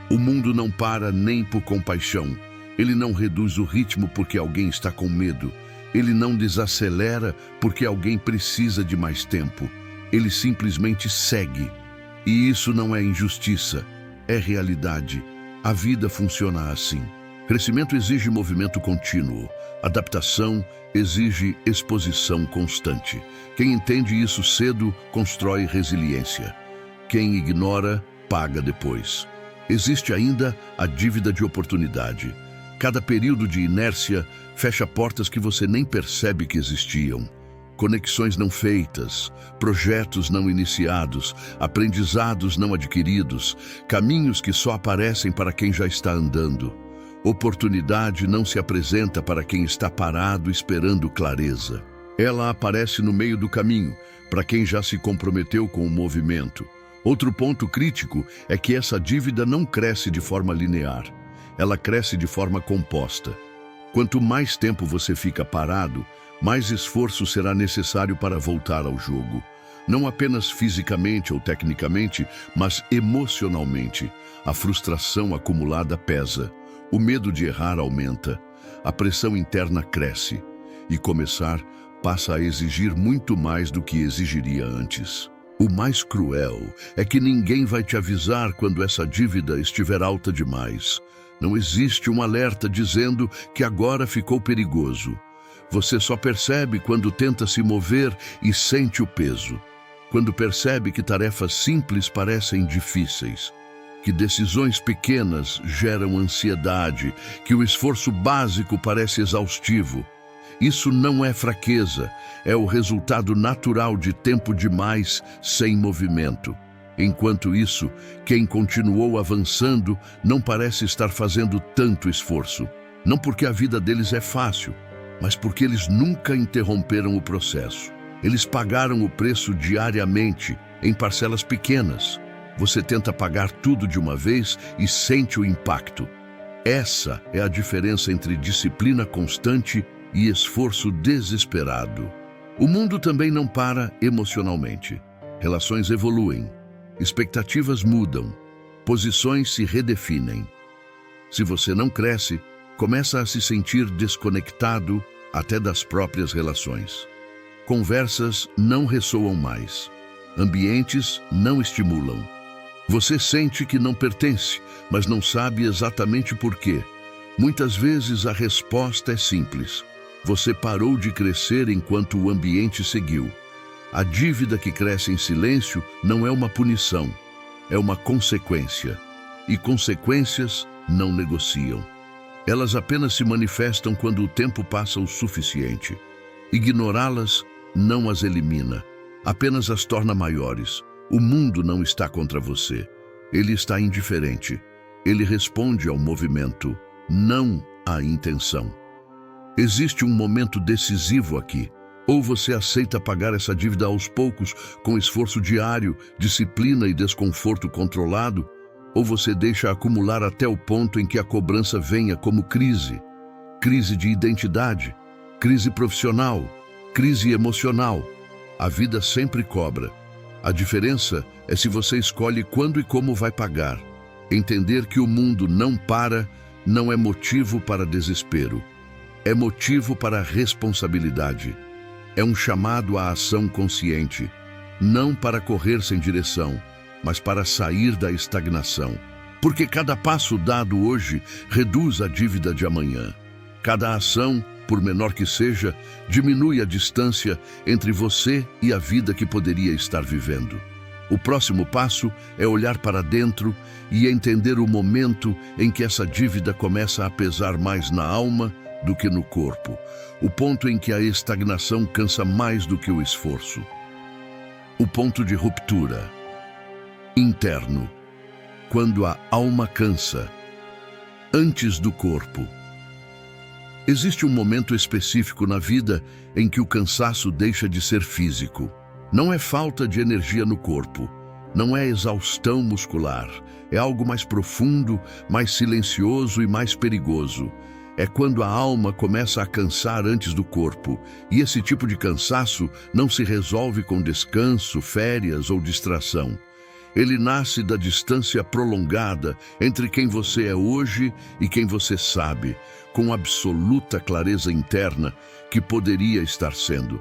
O mundo não para nem por compaixão. Ele não reduz o ritmo porque alguém está com medo. Ele não desacelera porque alguém precisa de mais tempo. Ele simplesmente segue. E isso não é injustiça, é realidade. A vida funciona assim. Crescimento exige movimento contínuo. Adaptação exige exposição constante. Quem entende isso cedo, constrói resiliência. Quem ignora, paga depois. Existe ainda a dívida de oportunidade. Cada período de inércia fecha portas que você nem percebe que existiam. Conexões não feitas, projetos não iniciados, aprendizados não adquiridos, caminhos que só aparecem para quem já está andando. Oportunidade não se apresenta para quem está parado esperando clareza. Ela aparece no meio do caminho, para quem já se comprometeu com o movimento. Outro ponto crítico é que essa dívida não cresce de forma linear. Ela cresce de forma composta. Quanto mais tempo você fica parado, mais esforço será necessário para voltar ao jogo. Não apenas fisicamente ou tecnicamente, mas emocionalmente. A frustração acumulada pesa. O medo de errar aumenta. A pressão interna cresce. E começar passa a exigir muito mais do que exigiria antes. O mais cruel é que ninguém vai te avisar quando essa dívida estiver alta demais. Não existe um alerta dizendo que agora ficou perigoso. Você só percebe quando tenta se mover e sente o peso. Quando percebe que tarefas simples parecem difíceis. Que decisões pequenas geram ansiedade. Que o esforço básico parece exaustivo. Isso não é fraqueza, é o resultado natural de tempo demais sem movimento. Enquanto isso, quem continuou avançando não parece estar fazendo tanto esforço. Não porque a vida deles é fácil, mas porque eles nunca interromperam o processo. Eles pagaram o preço diariamente, em parcelas pequenas. Você tenta pagar tudo de uma vez e sente o impacto. Essa é a diferença entre disciplina constante e esforço desesperado. O mundo também não para emocionalmente. Relações evoluem, expectativas mudam, posições se redefinem. Se você não cresce, começa a se sentir desconectado até das próprias relações. Conversas não ressoam mais. Ambientes não estimulam. Você sente que não pertence, mas não sabe exatamente por quê. Muitas vezes a resposta é simples. Você parou de crescer enquanto o ambiente seguiu. A dívida que cresce em silêncio não é uma punição, é uma consequência. E consequências não negociam. Elas apenas se manifestam quando o tempo passa o suficiente. Ignorá-las não as elimina, apenas as torna maiores. O mundo não está contra você. Ele está indiferente. Ele responde ao movimento, não à intenção. Existe um momento decisivo aqui. Ou você aceita pagar essa dívida aos poucos, com esforço diário, disciplina e desconforto controlado, ou você deixa acumular até o ponto em que a cobrança venha como crise. Crise de identidade, crise profissional, crise emocional. A vida sempre cobra. A diferença é se você escolhe quando e como vai pagar. Entender que o mundo não para não é motivo para desespero. É motivo para responsabilidade. É um chamado à ação consciente, não para correr sem direção, mas para sair da estagnação. Porque cada passo dado hoje reduz a dívida de amanhã. Cada ação, por menor que seja, diminui a distância entre você e a vida que poderia estar vivendo. O próximo passo é olhar para dentro e entender o momento em que essa dívida começa a pesar mais na alma do que no corpo. O ponto em que a estagnação cansa mais do que o esforço. O ponto de ruptura interno. Quando a alma cansa, antes do corpo. Existe um momento específico na vida em que o cansaço deixa de ser físico. Não é falta de energia no corpo, não é exaustão muscular, é algo mais profundo, mais silencioso e mais perigoso. É quando a alma começa a cansar antes do corpo, e esse tipo de cansaço não se resolve com descanso, férias ou distração. Ele nasce da distância prolongada entre quem você é hoje e quem você sabe, com absoluta clareza interna que poderia estar sendo.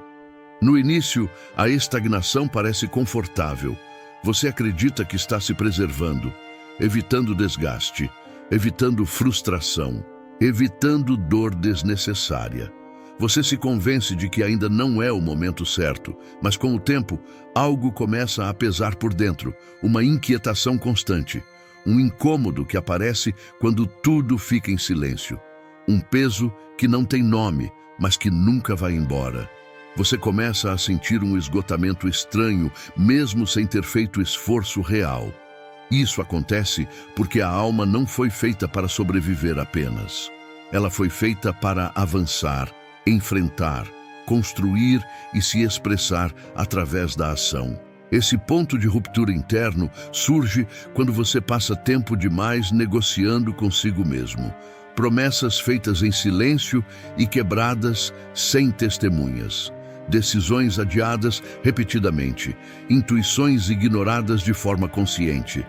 No início, a estagnação parece confortável. Você acredita que está se preservando, evitando desgaste, evitando frustração, evitando dor desnecessária. Você se convence de que ainda não é o momento certo, mas com o tempo, algo começa a pesar por dentro, uma inquietação constante, um incômodo que aparece quando tudo fica em silêncio. Um peso que não tem nome, mas que nunca vai embora. Você começa a sentir um esgotamento estranho, mesmo sem ter feito esforço real. Isso acontece porque a alma não foi feita para sobreviver apenas. Ela foi feita para avançar, enfrentar, construir e se expressar através da ação. Esse ponto de ruptura interno surge quando você passa tempo demais negociando consigo mesmo. Promessas feitas em silêncio e quebradas sem testemunhas. Decisões adiadas repetidamente, intuições ignoradas de forma consciente.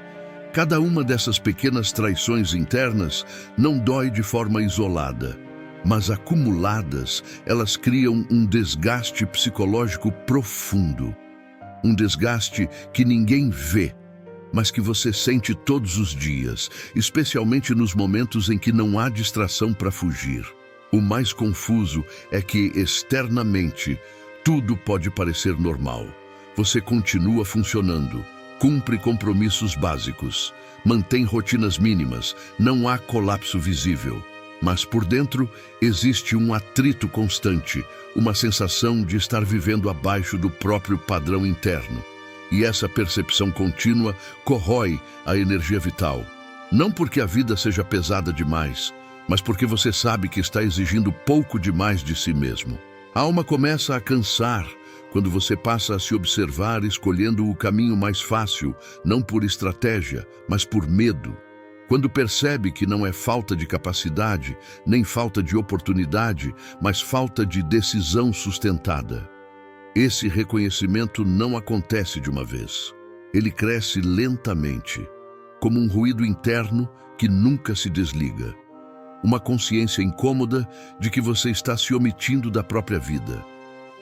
Cada uma dessas pequenas traições internas não dói de forma isolada, mas acumuladas, elas criam um desgaste psicológico profundo. Um desgaste que ninguém vê, mas que você sente todos os dias, especialmente nos momentos em que não há distração para fugir. O mais confuso é que, externamente, tudo pode parecer normal. Você continua funcionando, cumpre compromissos básicos, mantém rotinas mínimas, não há colapso visível. Mas por dentro existe um atrito constante, uma sensação de estar vivendo abaixo do próprio padrão interno. E essa percepção contínua corrói a energia vital. Não porque a vida seja pesada demais, mas porque você sabe que está exigindo pouco demais de si mesmo. A alma começa a cansar quando você passa a se observar escolhendo o caminho mais fácil, não por estratégia, mas por medo. Quando percebe que não é falta de capacidade, nem falta de oportunidade, mas falta de decisão sustentada. Esse reconhecimento não acontece de uma vez. Ele cresce lentamente, como um ruído interno que nunca se desliga. Uma consciência incômoda de que você está se omitindo da própria vida.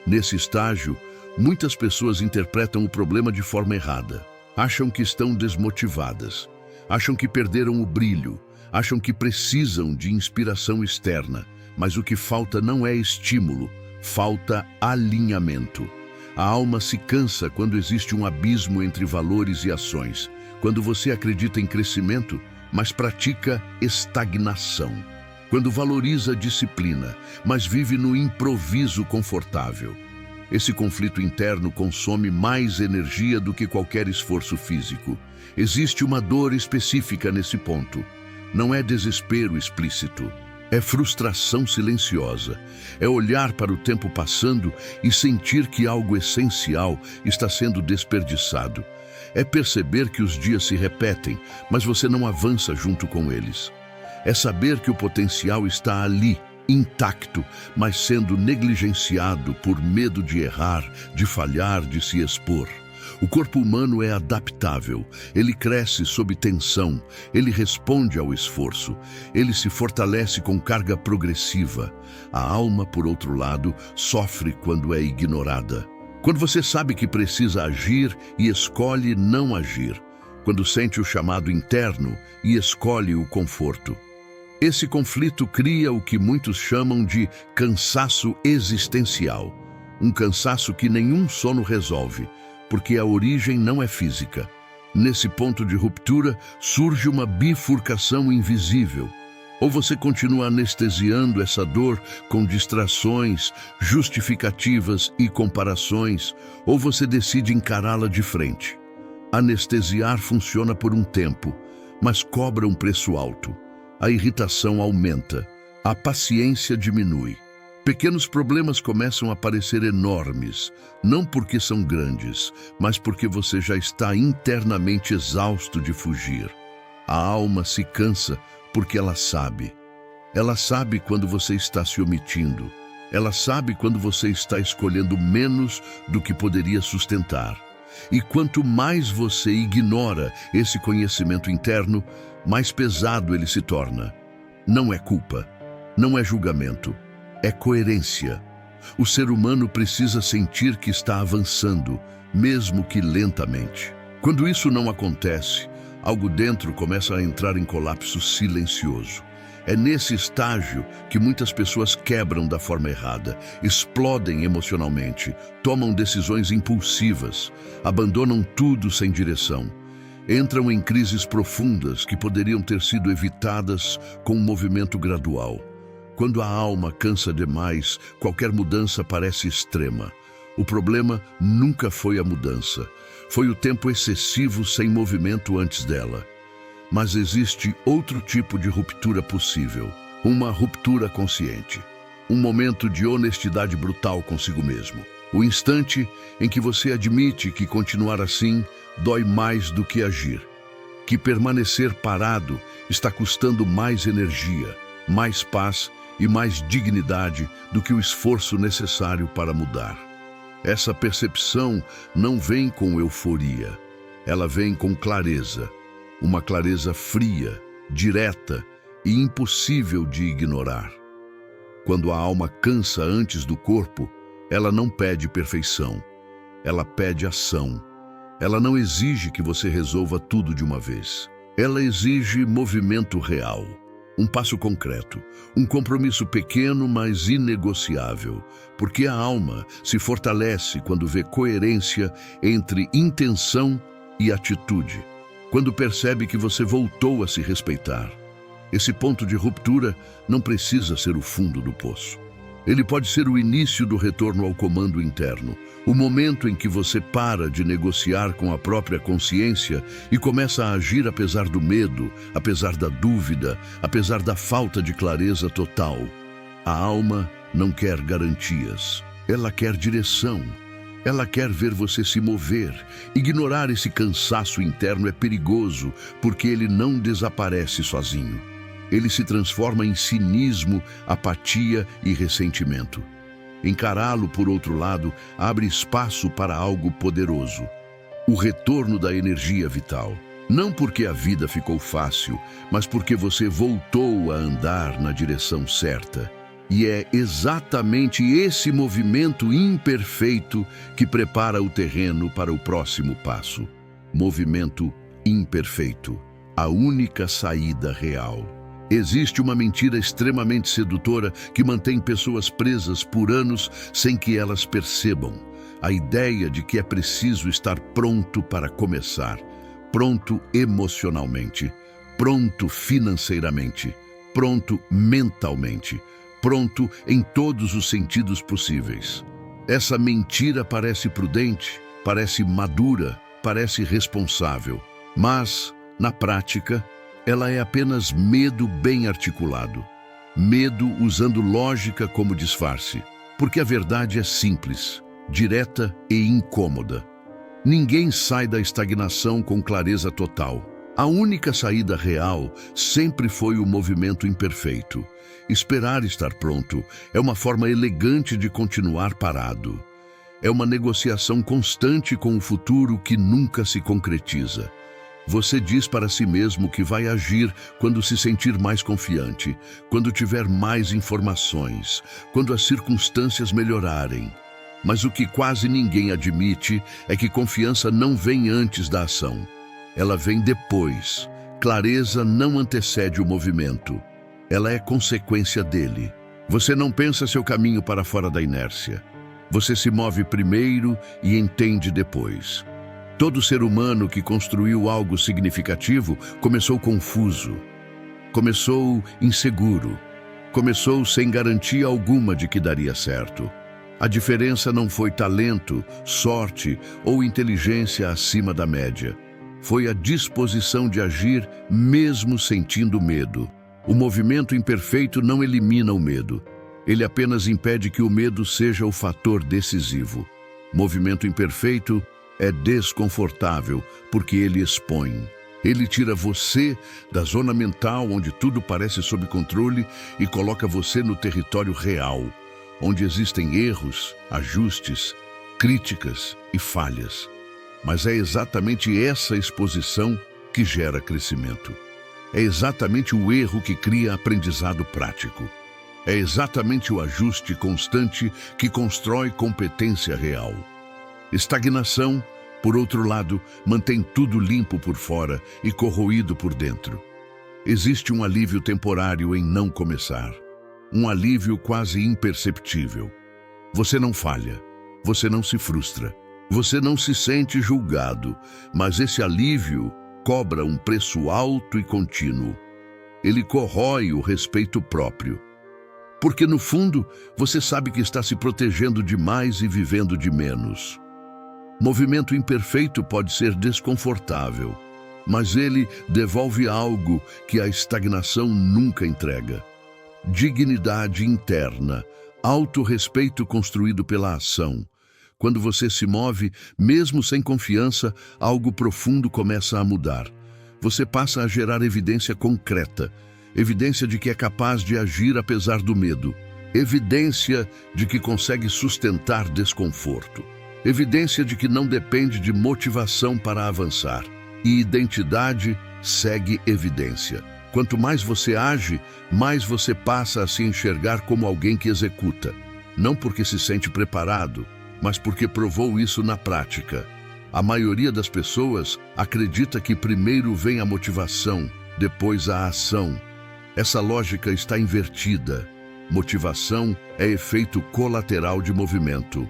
Nesse estágio, muitas pessoas interpretam o problema de forma errada. Acham que estão desmotivadas, acham que perderam o brilho, acham que precisam de inspiração externa, mas o que falta não é estímulo, falta alinhamento. A alma se cansa quando existe um abismo entre valores e ações, quando você acredita em crescimento, mas pratica estagnação. Quando valoriza a disciplina, mas vive no improviso confortável. Esse conflito interno consome mais energia do que qualquer esforço físico. Existe uma dor específica nesse ponto. Não é desespero explícito. É frustração silenciosa. É olhar para o tempo passando e sentir que algo essencial está sendo desperdiçado. É perceber que os dias se repetem, mas você não avança junto com eles. É saber que o potencial está ali, intacto, mas sendo negligenciado por medo de errar, de falhar, de se expor. O corpo humano é adaptável, ele cresce sob tensão, ele responde ao esforço, ele se fortalece com carga progressiva. A alma, por outro lado, sofre quando é ignorada. Quando você sabe que precisa agir e escolhe não agir. quando sente o chamado interno e escolhe o conforto. Esse conflito cria o que muitos chamam de cansaço existencial, um cansaço que nenhum sono resolve, porque a origem não é física. Nesse ponto de ruptura surge uma bifurcação invisível. Ou você continua anestesiando essa dor com distrações, justificativas e comparações, ou você decide encará-la de frente. Anestesiar funciona por um tempo, mas cobra um preço alto. A irritação aumenta, a paciência diminui. Pequenos problemas começam a parecer enormes, não porque são grandes, mas porque você já está internamente exausto de fugir. A alma se cansa porque ela sabe. Ela sabe quando você está se omitindo. Ela sabe quando você está escolhendo menos do que poderia sustentar. E quanto mais você ignora esse conhecimento interno, mais pesado ele se torna. Não é culpa, não é julgamento, é coerência. O ser humano precisa sentir que está avançando, mesmo que lentamente. Quando isso não acontece, algo dentro começa a entrar em colapso silencioso. É nesse estágio que muitas pessoas quebram da forma errada, explodem emocionalmente, tomam decisões impulsivas, abandonam tudo sem direção. Entram em crises profundas que poderiam ter sido evitadas com um movimento gradual. Quando a alma cansa demais, qualquer mudança parece extrema. O problema nunca foi a mudança. Foi o tempo excessivo sem movimento antes dela. Mas existe outro tipo de ruptura possível, uma ruptura consciente. Um momento de honestidade brutal consigo mesmo. O instante em que você admite que continuar assim dói mais do que agir. Que permanecer parado está custando mais energia, mais paz e mais dignidade do que o esforço necessário para mudar. Essa percepção não vem com euforia, ela vem com clareza. Uma clareza fria, direta e impossível de ignorar. Quando a alma cansa antes do corpo, ela não pede perfeição, ela pede ação. Ela não exige que você resolva tudo de uma vez. Ela exige movimento real, um passo concreto, um compromisso pequeno, mas inegociável, porque a alma se fortalece quando vê coerência entre intenção e atitude. Quando percebe que você voltou a se respeitar. Esse ponto de ruptura não precisa ser o fundo do poço. Ele pode ser o início do retorno ao comando interno, o momento em que você para de negociar com a própria consciência e começa a agir apesar do medo, apesar da dúvida, apesar da falta de clareza total. A alma não quer garantias, ela quer direção. Ela quer ver você se mover. Ignorar esse cansaço interno é perigoso, porque ele não desaparece sozinho. Ele se transforma em cinismo, apatia e ressentimento. Encará-lo, por outro lado, abre espaço para algo poderoso. O retorno da energia vital. Não porque a vida ficou fácil, mas porque você voltou a andar na direção certa. E é exatamente esse movimento imperfeito que prepara o terreno para o próximo passo. Movimento imperfeito, a única saída real. Existe uma mentira extremamente sedutora que mantém pessoas presas por anos sem que elas percebam. A ideia de que é preciso estar pronto para começar, pronto emocionalmente, pronto financeiramente, pronto mentalmente, pronto em todos os sentidos possíveis. Essa mentira parece prudente, parece madura, parece responsável, mas, na prática, ela é apenas medo bem articulado. Medo usando lógica como disfarce, porque a verdade é simples, direta e incômoda. Ninguém sai da estagnação com clareza total. A única saída real sempre foi o movimento imperfeito. Esperar estar pronto é uma forma elegante de continuar parado. É uma negociação constante com o futuro que nunca se concretiza. Você diz para si mesmo que vai agir quando se sentir mais confiante, quando tiver mais informações, quando as circunstâncias melhorarem. Mas o que quase ninguém admite é que confiança não vem antes da ação. ela vem depois. Clareza não antecede o movimento. Ela é consequência dele. Você não pensa seu caminho para fora da inércia. Você se move primeiro e entende depois. Todo ser humano que construiu algo significativo começou confuso. Começou inseguro. Começou sem garantia alguma de que daria certo. A diferença não foi talento, sorte ou inteligência acima da média. Foi a disposição de agir mesmo sentindo medo. O movimento imperfeito não elimina o medo. Ele apenas impede que o medo seja o fator decisivo. Movimento imperfeito é desconfortável porque ele expõe. Ele tira você da zona mental onde tudo parece sob controle e coloca você no território real, onde existem erros, ajustes, críticas e falhas. Mas é exatamente essa exposição que gera crescimento. É exatamente o erro que cria aprendizado prático. É exatamente o ajuste constante que constrói competência real. Estagnação, por outro lado, mantém tudo limpo por fora e corroído por dentro. Existe um alívio temporário em não começar. Um alívio quase imperceptível. Você não falha, você não se frustra, você não se sente julgado, mas esse alívio cobra um preço alto e contínuo. Ele corrói o respeito próprio. Porque, no fundo, você sabe que está se protegendo demais e vivendo de menos. Movimento imperfeito pode ser desconfortável, mas ele devolve algo que a estagnação nunca entrega. Dignidade interna, autorrespeito construído pela ação. Quando você se move, mesmo sem confiança, algo profundo começa a mudar. Você passa a gerar evidência concreta, evidência de que é capaz de agir apesar do medo, evidência de que consegue sustentar desconforto, evidência de que não depende de motivação para avançar. E identidade segue evidência. Quanto mais você age, mais você passa a se enxergar como alguém que executa. Não porque se sente preparado, mas porque provou isso na prática. A maioria das pessoas acredita que primeiro vem a motivação, depois a ação. Essa lógica está invertida. Motivação é efeito colateral de movimento.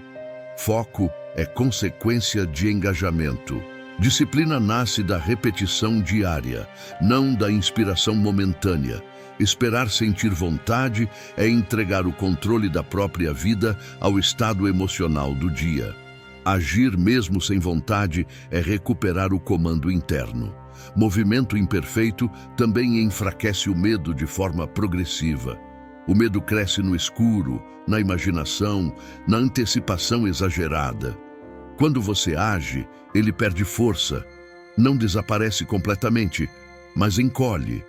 Foco é consequência de engajamento. Disciplina nasce da repetição diária, não da inspiração momentânea. Esperar sentir vontade é entregar o controle da própria vida ao estado emocional do dia. Agir mesmo sem vontade é recuperar o comando interno. Movimento imperfeito também enfraquece o medo de forma progressiva. O medo cresce no escuro, na imaginação, na antecipação exagerada. Quando você age, ele perde força. Não desaparece completamente, mas encolhe,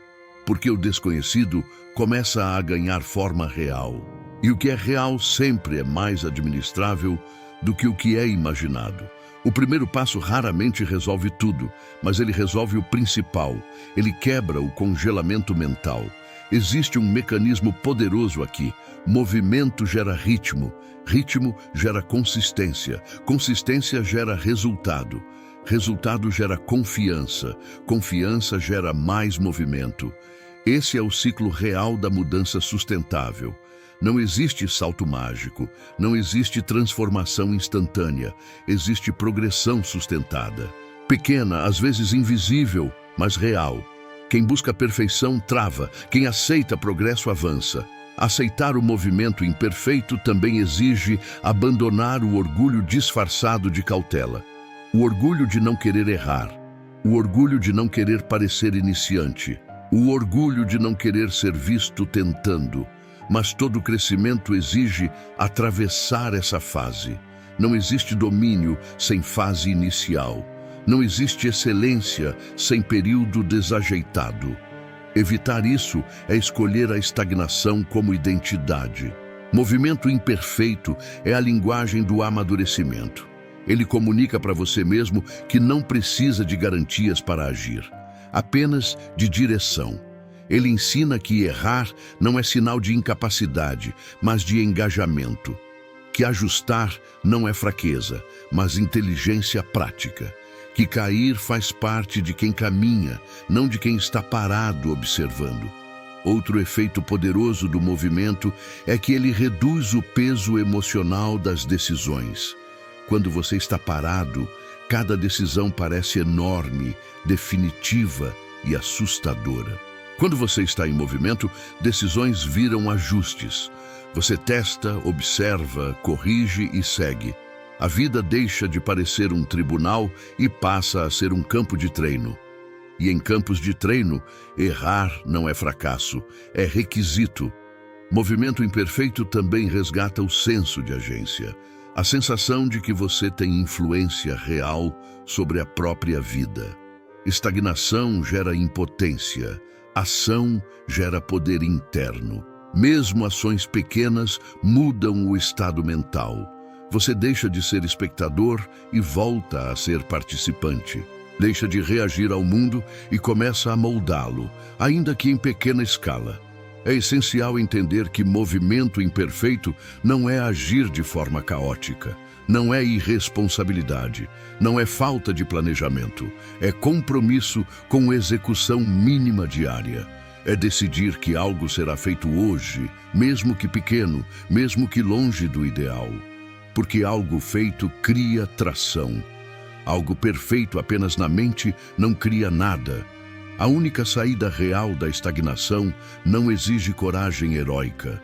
porque o desconhecido começa a ganhar forma real. E o que é real sempre é mais administrável do que o que é imaginado. O primeiro passo raramente resolve tudo, mas ele resolve o principal. Ele quebra o congelamento mental. Existe um mecanismo poderoso aqui. Movimento gera ritmo. Ritmo gera consistência. Consistência gera resultado. Resultado gera confiança. Confiança gera mais movimento. Esse é o ciclo real da mudança sustentável. Não existe salto mágico, não existe transformação instantânea, existe progressão sustentada. Pequena, às vezes invisível, mas real. Quem busca perfeição trava, quem aceita progresso avança. Aceitar o movimento imperfeito também exige abandonar o orgulho disfarçado de cautela. O orgulho de não querer errar, o orgulho de não querer parecer iniciante, o orgulho de não querer ser visto tentando. Mas todo crescimento exige atravessar essa fase. Não existe domínio sem fase inicial. Não existe excelência sem período desajeitado. Evitar isso é escolher a estagnação como identidade. Movimento imperfeito é a linguagem do amadurecimento. Ele comunica para você mesmo que não precisa de garantias para agir, apenas de direção. Ele ensina que errar não é sinal de incapacidade, mas de engajamento. Que ajustar não é fraqueza, mas inteligência prática. que cair faz parte de quem caminha, não de quem está parado observando. Outro efeito poderoso do movimento é que ele reduz o peso emocional das decisões. Quando você está parado, cada decisão parece enorme, definitiva e assustadora. Quando você está em movimento, decisões viram ajustes. Você testa, observa, corrige e segue. A vida deixa de parecer um tribunal e passa a ser um campo de treino. E em campos de treino, errar não é fracasso, é requisito. Movimento imperfeito também resgata o senso de agência, a sensação de que você tem influência real sobre a própria vida. Estagnação gera impotência, ação gera poder interno. Mesmo ações pequenas mudam o estado mental. Você deixa de ser espectador e volta a ser participante. Deixa de reagir ao mundo e começa a moldá-lo, ainda que em pequena escala. É essencial entender que movimento imperfeito não é agir de forma caótica, não é irresponsabilidade, não é falta de planejamento, é compromisso com execução mínima diária. É decidir que algo será feito hoje, mesmo que pequeno, mesmo que longe do ideal. Porque algo feito cria tração. Algo perfeito apenas na mente não cria nada. A única saída real da estagnação não exige coragem heróica.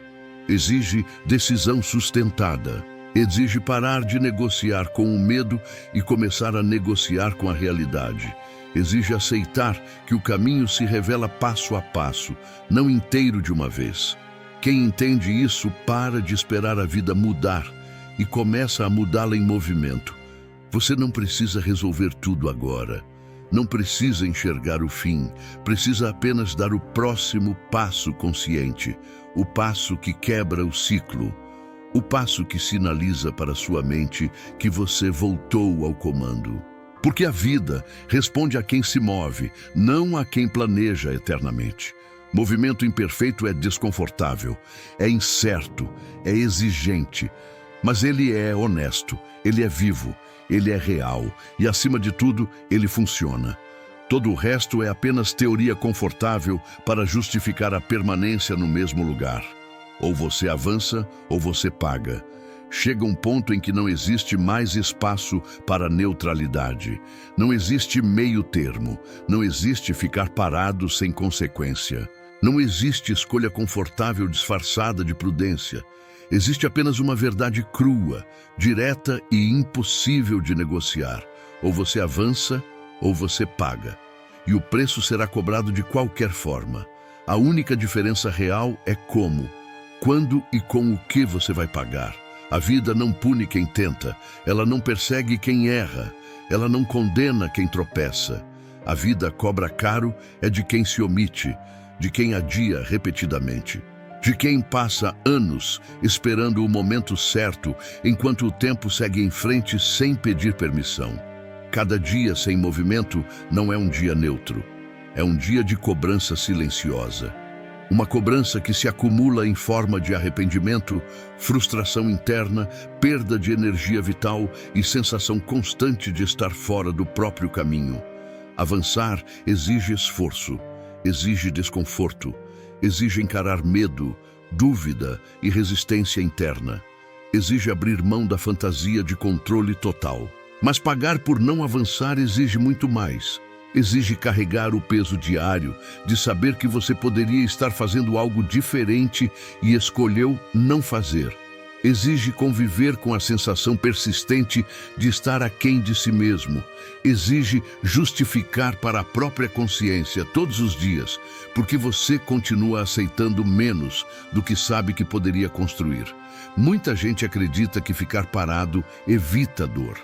Exige decisão sustentada. Exige parar de negociar com o medo e começar a negociar com a realidade. Exige aceitar que o caminho se revela passo a passo, não inteiro de uma vez. Quem entende isso para de esperar a vida mudar e começa a mudá-la em movimento. Você não precisa resolver tudo agora. Não precisa enxergar o fim. Precisa apenas dar o próximo passo consciente. O passo que quebra o ciclo. O passo que sinaliza para sua mente que você voltou ao comando. Porque a vida responde a quem se move, não a quem planeja eternamente. Movimento imperfeito é desconfortável, é incerto, é exigente. Mas ele é honesto, ele é vivo, ele é real e, acima de tudo, ele funciona. Todo o resto é apenas teoria confortável para justificar a permanência no mesmo lugar. Ou você avança ou você paga. Chega um ponto em que não existe mais espaço para neutralidade. Não existe meio termo. Não existe ficar parado sem consequência. Não existe escolha confortável disfarçada de prudência. Existe apenas uma verdade crua, direta e impossível de negociar. Ou você avança, ou você paga. E o preço será cobrado de qualquer forma. A única diferença real é como, quando e com o que você vai pagar. A vida não pune quem tenta, ela não persegue quem erra, ela não condena quem tropeça. A vida cobra caro é de quem se omite, de quem adia repetidamente. De quem passa anos esperando o momento certo, enquanto o tempo segue em frente sem pedir permissão. Cada dia sem movimento não é um dia neutro. É um dia de cobrança silenciosa. Uma cobrança que se acumula em forma de arrependimento, frustração interna, perda de energia vital e sensação constante de estar fora do próprio caminho. Avançar exige esforço, exige desconforto. Exige encarar medo, dúvida e resistência interna. Exige abrir mão da fantasia de controle total. Mas pagar por não avançar exige muito mais. Exige carregar o peso diário de saber que você poderia estar fazendo algo diferente e escolheu não fazer. Exige conviver com a sensação persistente de estar aquém de si mesmo. Exige justificar para a própria consciência todos os dias, porque você continua aceitando menos do que sabe que poderia construir. Muita gente acredita que ficar parado evita dor.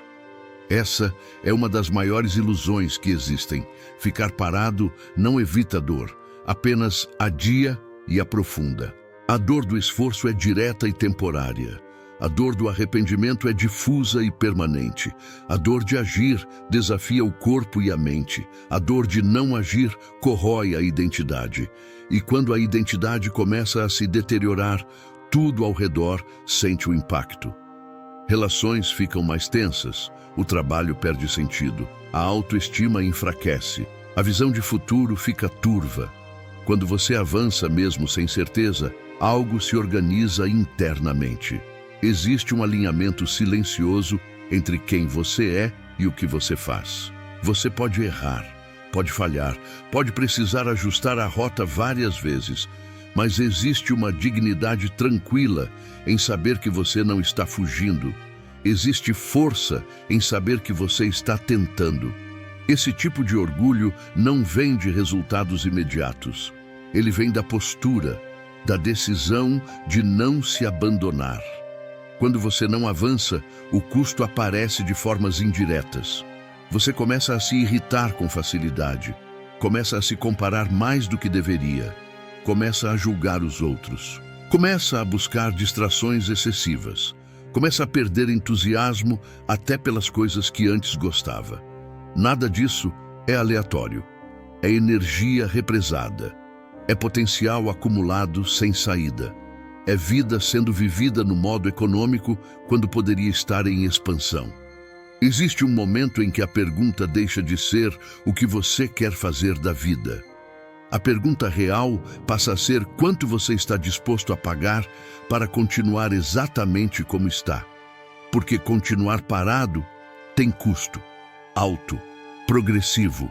Essa é uma das maiores ilusões que existem. Ficar parado não evita dor, apenas adia e aprofunda. A dor do esforço é direta e temporária. A dor do arrependimento é difusa e permanente. A dor de agir desafia o corpo e a mente. A dor de não agir corrói a identidade. E quando a identidade começa a se deteriorar, tudo ao redor sente o impacto. Relações ficam mais tensas, o trabalho perde sentido, a autoestima enfraquece, a visão de futuro fica turva. Quando você avança mesmo sem certeza, algo se organiza internamente. Existe um alinhamento silencioso entre quem você é e o que você faz. Você pode errar, pode falhar, pode precisar ajustar a rota várias vezes, mas existe uma dignidade tranquila em saber que você não está fugindo. Existe força em saber que você está tentando. Esse tipo de orgulho não vem de resultados imediatos. Ele vem da postura, da decisão de não se abandonar. Quando você não avança, o custo aparece de formas indiretas. Você começa a se irritar com facilidade, começa a se comparar mais do que deveria, começa a julgar os outros, começa a buscar distrações excessivas, começa a perder entusiasmo até pelas coisas que antes gostava. Nada disso é aleatório, é energia represada, é potencial acumulado sem saída, é vida sendo vivida no modo econômico quando poderia estar em expansão. Existe um momento em que a pergunta deixa de ser o que você quer fazer da vida. A pergunta real passa a ser quanto você está disposto a pagar para continuar exatamente como está. Porque continuar parado tem custo, alto, progressivo,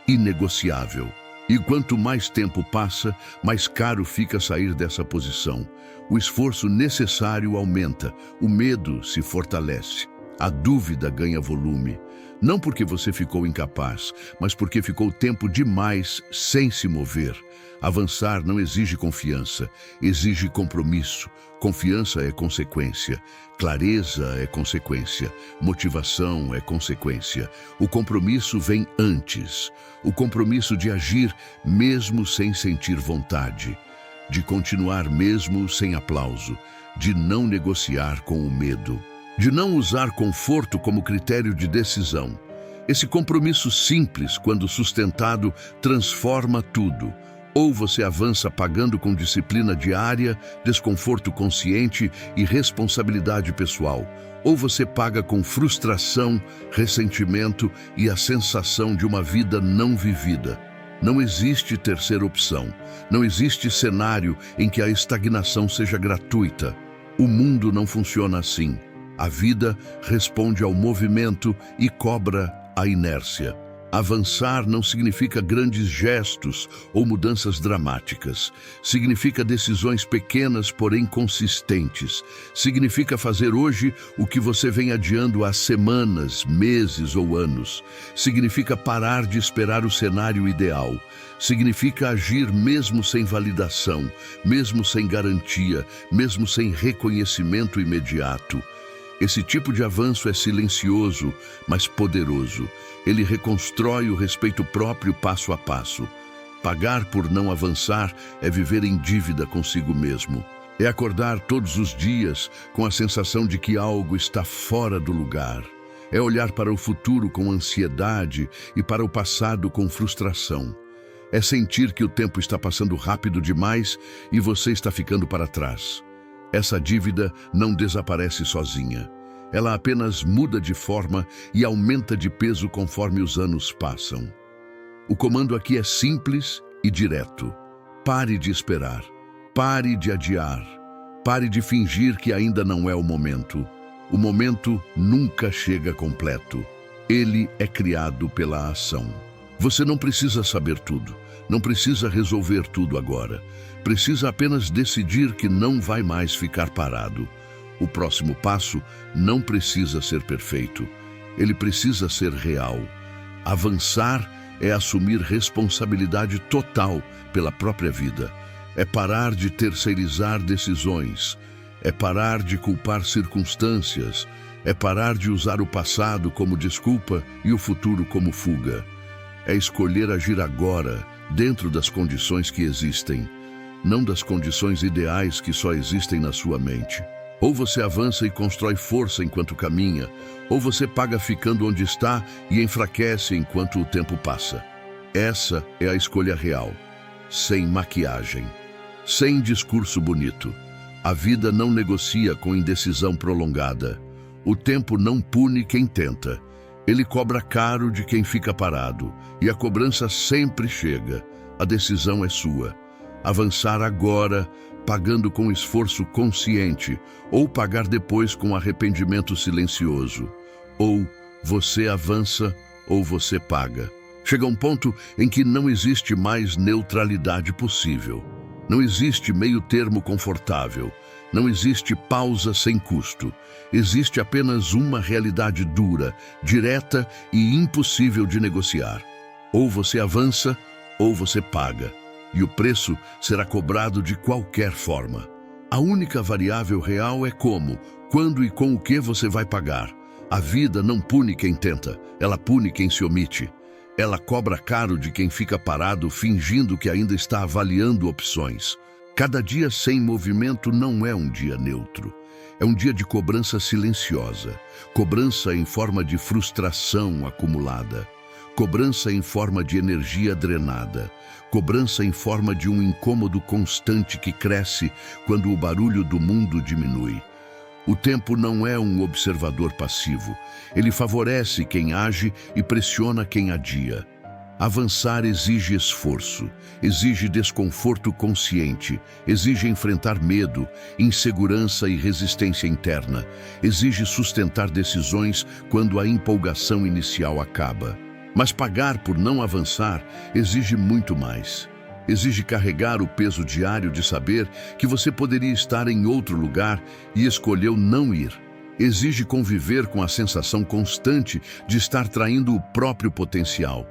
inegociável. E quanto mais tempo passa, mais caro fica sair dessa posição. O esforço necessário aumenta, o medo se fortalece. A dúvida ganha volume, não porque você ficou incapaz, mas porque ficou tempo demais sem se mover. Avançar não exige confiança, exige compromisso. Confiança é consequência, clareza é consequência, motivação é consequência. O compromisso vem antes, o compromisso de agir mesmo sem sentir vontade, de continuar mesmo sem aplauso, de não negociar com o medo, de não usar conforto como critério de decisão. Esse compromisso simples, quando sustentado, transforma tudo. Ou você avança pagando com disciplina diária, desconforto consciente e responsabilidade pessoal, ou você paga com frustração, ressentimento e a sensação de uma vida não vivida. Não existe terceira opção. Não existe cenário em que a estagnação seja gratuita. O mundo não funciona assim. A vida responde ao movimento e cobra a inércia. Avançar não significa grandes gestos ou mudanças dramáticas. Significa decisões pequenas, porém consistentes. Significa fazer hoje o que você vem adiando há semanas, meses ou anos. Significa parar de esperar o cenário ideal. Significa agir mesmo sem validação, mesmo sem garantia, mesmo sem reconhecimento imediato. Esse tipo de avanço é silencioso, mas poderoso. Ele reconstrói o respeito próprio passo a passo. Pagar por não avançar é viver em dívida consigo mesmo. É acordar todos os dias com a sensação de que algo está fora do lugar. É olhar para o futuro com ansiedade e para o passado com frustração. É sentir que o tempo está passando rápido demais e você está ficando para trás. Essa dívida não desaparece sozinha. Ela apenas muda de forma e aumenta de peso conforme os anos passam. O comando aqui é simples e direto. Pare de esperar. Pare de adiar. Pare de fingir que ainda não é o momento. O momento nunca chega completo. Ele é criado pela ação. Você não precisa saber tudo. Não precisa resolver tudo agora. Precisa apenas decidir que não vai mais ficar parado. O próximo passo não precisa ser perfeito. Ele precisa ser real. Avançar é assumir responsabilidade total pela própria vida. É parar de terceirizar decisões. É parar de culpar circunstâncias. É parar de usar o passado como desculpa e o futuro como fuga. É escolher agir agora, dentro das condições que existem, não das condições ideais que só existem na sua mente. Ou você avança e constrói força enquanto caminha, ou você paga ficando onde está e enfraquece enquanto o tempo passa. Essa é a escolha real, sem maquiagem, sem discurso bonito. A vida não negocia com indecisão prolongada. O tempo não pune quem tenta. Ele cobra caro de quem fica parado, e a cobrança sempre chega. A decisão é sua. Avançar agora, pagando com esforço consciente, ou pagar depois com arrependimento silencioso. Ou você avança, ou você paga. Chega um ponto em que não existe mais neutralidade possível. Não existe meio termo confortável. Não existe pausa sem custo. Existe apenas uma realidade dura, direta e impossível de negociar. Ou você avança, ou você paga. E o preço será cobrado de qualquer forma. A única variável real é como, quando e com o que você vai pagar. A vida não pune quem tenta, ela pune quem se omite. Ela cobra caro de quem fica parado fingindo que ainda está avaliando opções. Cada dia sem movimento não é um dia neutro. É um dia de cobrança silenciosa, cobrança em forma de frustração acumulada, cobrança em forma de energia drenada, cobrança em forma de um incômodo constante que cresce quando o barulho do mundo diminui. O tempo não é um observador passivo. Ele favorece quem age e pressiona quem adia. Avançar exige esforço, exige desconforto consciente, exige enfrentar medo, insegurança e resistência interna, exige sustentar decisões quando a empolgação inicial acaba. Mas pagar por não avançar exige muito mais. Exige carregar o peso diário de saber que você poderia estar em outro lugar e escolheu não ir. Exige conviver com a sensação constante de estar traindo o próprio potencial.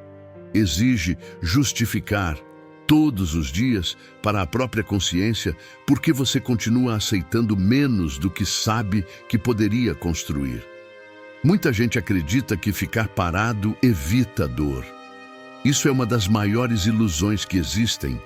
Exige justificar todos os dias para a própria consciência porque você continua aceitando menos do que sabe que poderia construir. Muita gente acredita que ficar parado evita dor. Isso é uma das maiores ilusões que existem.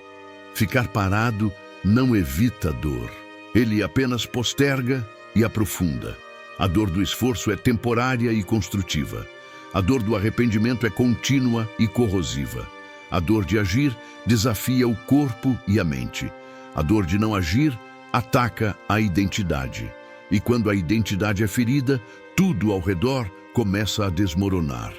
Ficar parado não evita dor. Ele apenas posterga e aprofunda. A dor do esforço é temporária e construtiva. A dor do arrependimento é contínua e corrosiva. A dor de agir desafia o corpo e a mente. A dor de não agir ataca a identidade. E quando a identidade é ferida, tudo ao redor começa a desmoronar.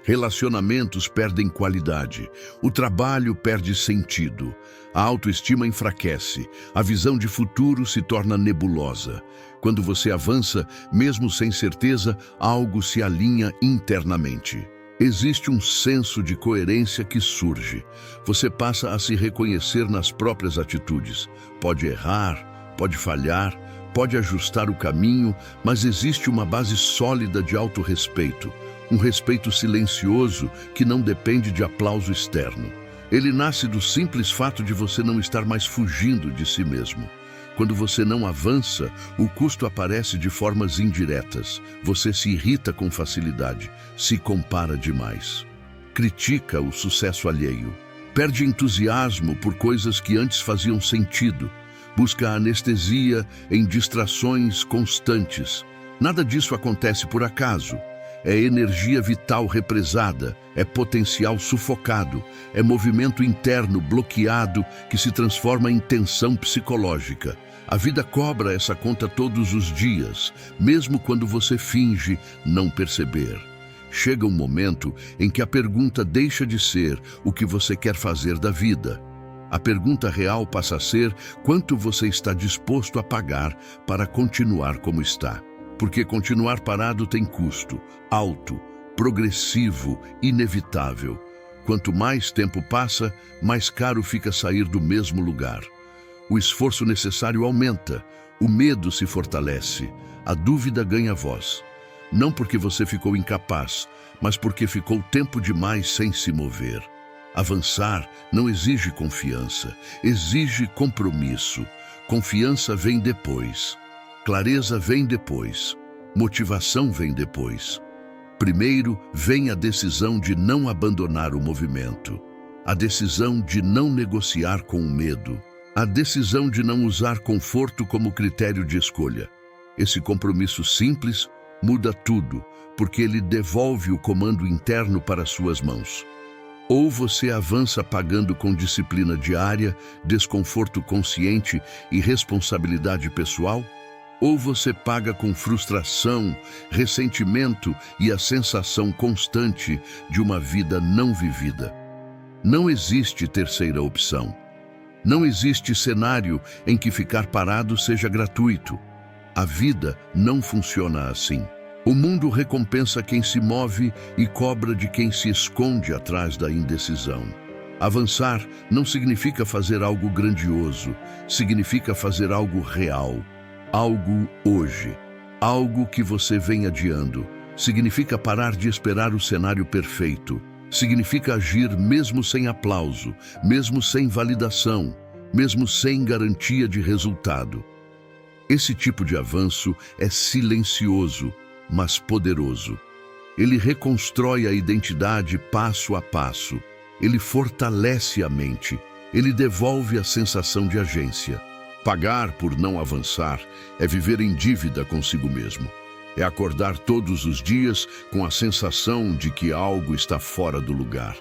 Relacionamentos perdem qualidade, o trabalho perde sentido, a autoestima enfraquece, a visão de futuro se torna nebulosa. Quando você avança, mesmo sem certeza, algo se alinha internamente. Existe um senso de coerência que surge. Você passa a se reconhecer nas próprias atitudes. Pode errar, pode falhar, pode ajustar o caminho, mas existe uma base sólida de autorrespeito. Um respeito silencioso que não depende de aplauso externo. Ele nasce do simples fato de você não estar mais fugindo de si mesmo. Quando você não avança, o custo aparece de formas indiretas. Você se irrita com facilidade, se compara demais, critica o sucesso alheio, perde entusiasmo por coisas que antes faziam sentido, busca anestesia em distrações constantes. Nada disso acontece por acaso. É energia vital represada, é potencial sufocado, é movimento interno bloqueado que se transforma em tensão psicológica. A vida cobra essa conta todos os dias, mesmo quando você finge não perceber. Chega um momento em que a pergunta deixa de ser o que você quer fazer da vida. A pergunta real passa a ser quanto você está disposto a pagar para continuar como está. Porque continuar parado tem custo, alto, progressivo, inevitável. Quanto mais tempo passa, mais caro fica sair do mesmo lugar. O esforço necessário aumenta, o medo se fortalece, a dúvida ganha voz. Não porque você ficou incapaz, mas porque ficou tempo demais sem se mover. Avançar não exige confiança, exige compromisso. Confiança vem depois. Clareza vem depois, motivação vem depois. Primeiro vem a decisão de não abandonar o movimento, a decisão de não negociar com o medo, a decisão de não usar conforto como critério de escolha. Esse compromisso simples muda tudo, porque ele devolve o comando interno para suas mãos. Ou você avança pagando com disciplina diária, desconforto consciente e responsabilidade pessoal, ou você paga com frustração, ressentimento e a sensação constante de uma vida não vivida. Não existe terceira opção. Não existe cenário em que ficar parado seja gratuito. A vida não funciona assim. O mundo recompensa quem se move e cobra de quem se esconde atrás da indecisão. Avançar não significa fazer algo grandioso, significa fazer algo real, algo hoje, algo que você vem adiando. Significa parar de esperar o cenário perfeito. Significa agir mesmo sem aplauso, mesmo sem validação, mesmo sem garantia de resultado. Esse tipo de avanço é silencioso, mas poderoso. Ele reconstrói a identidade passo a passo. Ele fortalece a mente. Ele devolve a sensação de agência. Pagar por não avançar é viver em dívida consigo mesmo. É acordar todos os dias com a sensação de que algo está fora do lugar.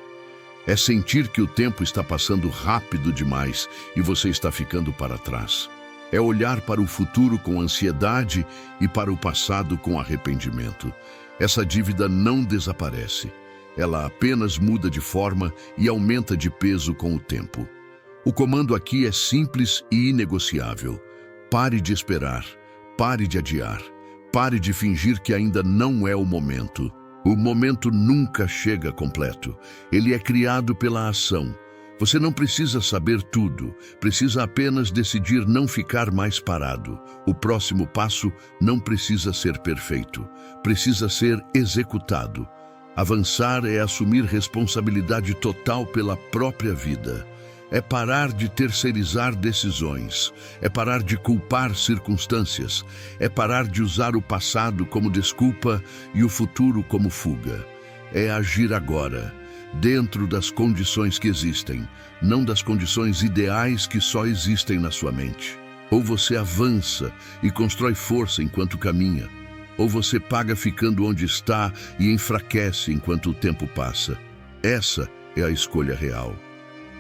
É sentir que o tempo está passando rápido demais e você está ficando para trás. É olhar para o futuro com ansiedade e para o passado com arrependimento. Essa dívida não desaparece. Ela apenas muda de forma e aumenta de peso com o tempo. O comando aqui é simples e inegociável. Pare de esperar. Pare de adiar. Pare de fingir que ainda não é o momento. O momento nunca chega completo. Ele é criado pela ação. Você não precisa saber tudo, precisa apenas decidir não ficar mais parado. O próximo passo não precisa ser perfeito, precisa ser executado. Avançar é assumir responsabilidade total pela própria vida. É parar de terceirizar decisões, é parar de culpar circunstâncias, é parar de usar o passado como desculpa e o futuro como fuga. É agir agora, dentro das condições que existem, não das condições ideais que só existem na sua mente. Ou você avança e constrói força enquanto caminha, ou você paga ficando onde está e enfraquece enquanto o tempo passa. Essa é a escolha real.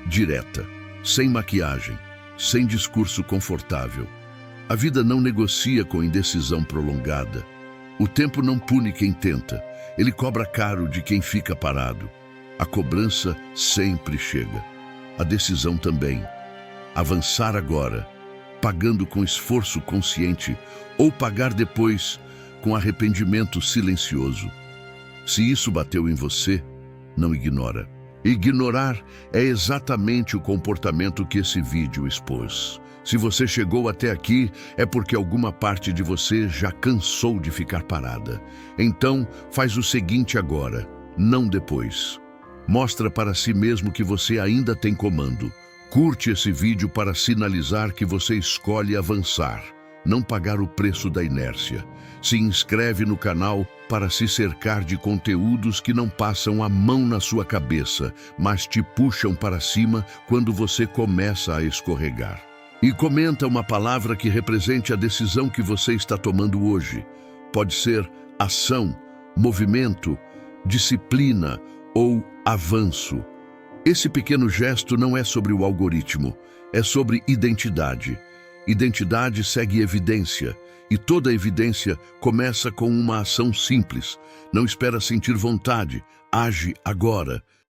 Direta, sem maquiagem, sem discurso confortável. A vida não negocia com indecisão prolongada. O tempo não pune quem tenta, ele cobra caro de quem fica parado. A cobrança sempre chega. A decisão também. Avançar agora, pagando com esforço consciente, ou pagar depois com arrependimento silencioso. Se isso bateu em você, não ignora. Ignorar é exatamente o comportamento que esse vídeo expôs. Se você chegou até aqui, é porque alguma parte de você já cansou de ficar parada. Então, faz o seguinte agora, não depois. Mostra para si mesmo que você ainda tem comando. Curte esse vídeo para sinalizar que você escolhe avançar, não pagar o preço da inércia. Se inscreve no canal para se cercar de conteúdos que não passam a mão na sua cabeça, mas te puxam para cima quando você começa a escorregar. E comenta uma palavra que represente a decisão que você está tomando hoje. Pode ser ação, movimento, disciplina ou avanço. Esse pequeno gesto não é sobre o algoritmo, é sobre identidade. Identidade segue evidência, e toda evidência começa com uma ação simples. Não espera sentir vontade, age agora.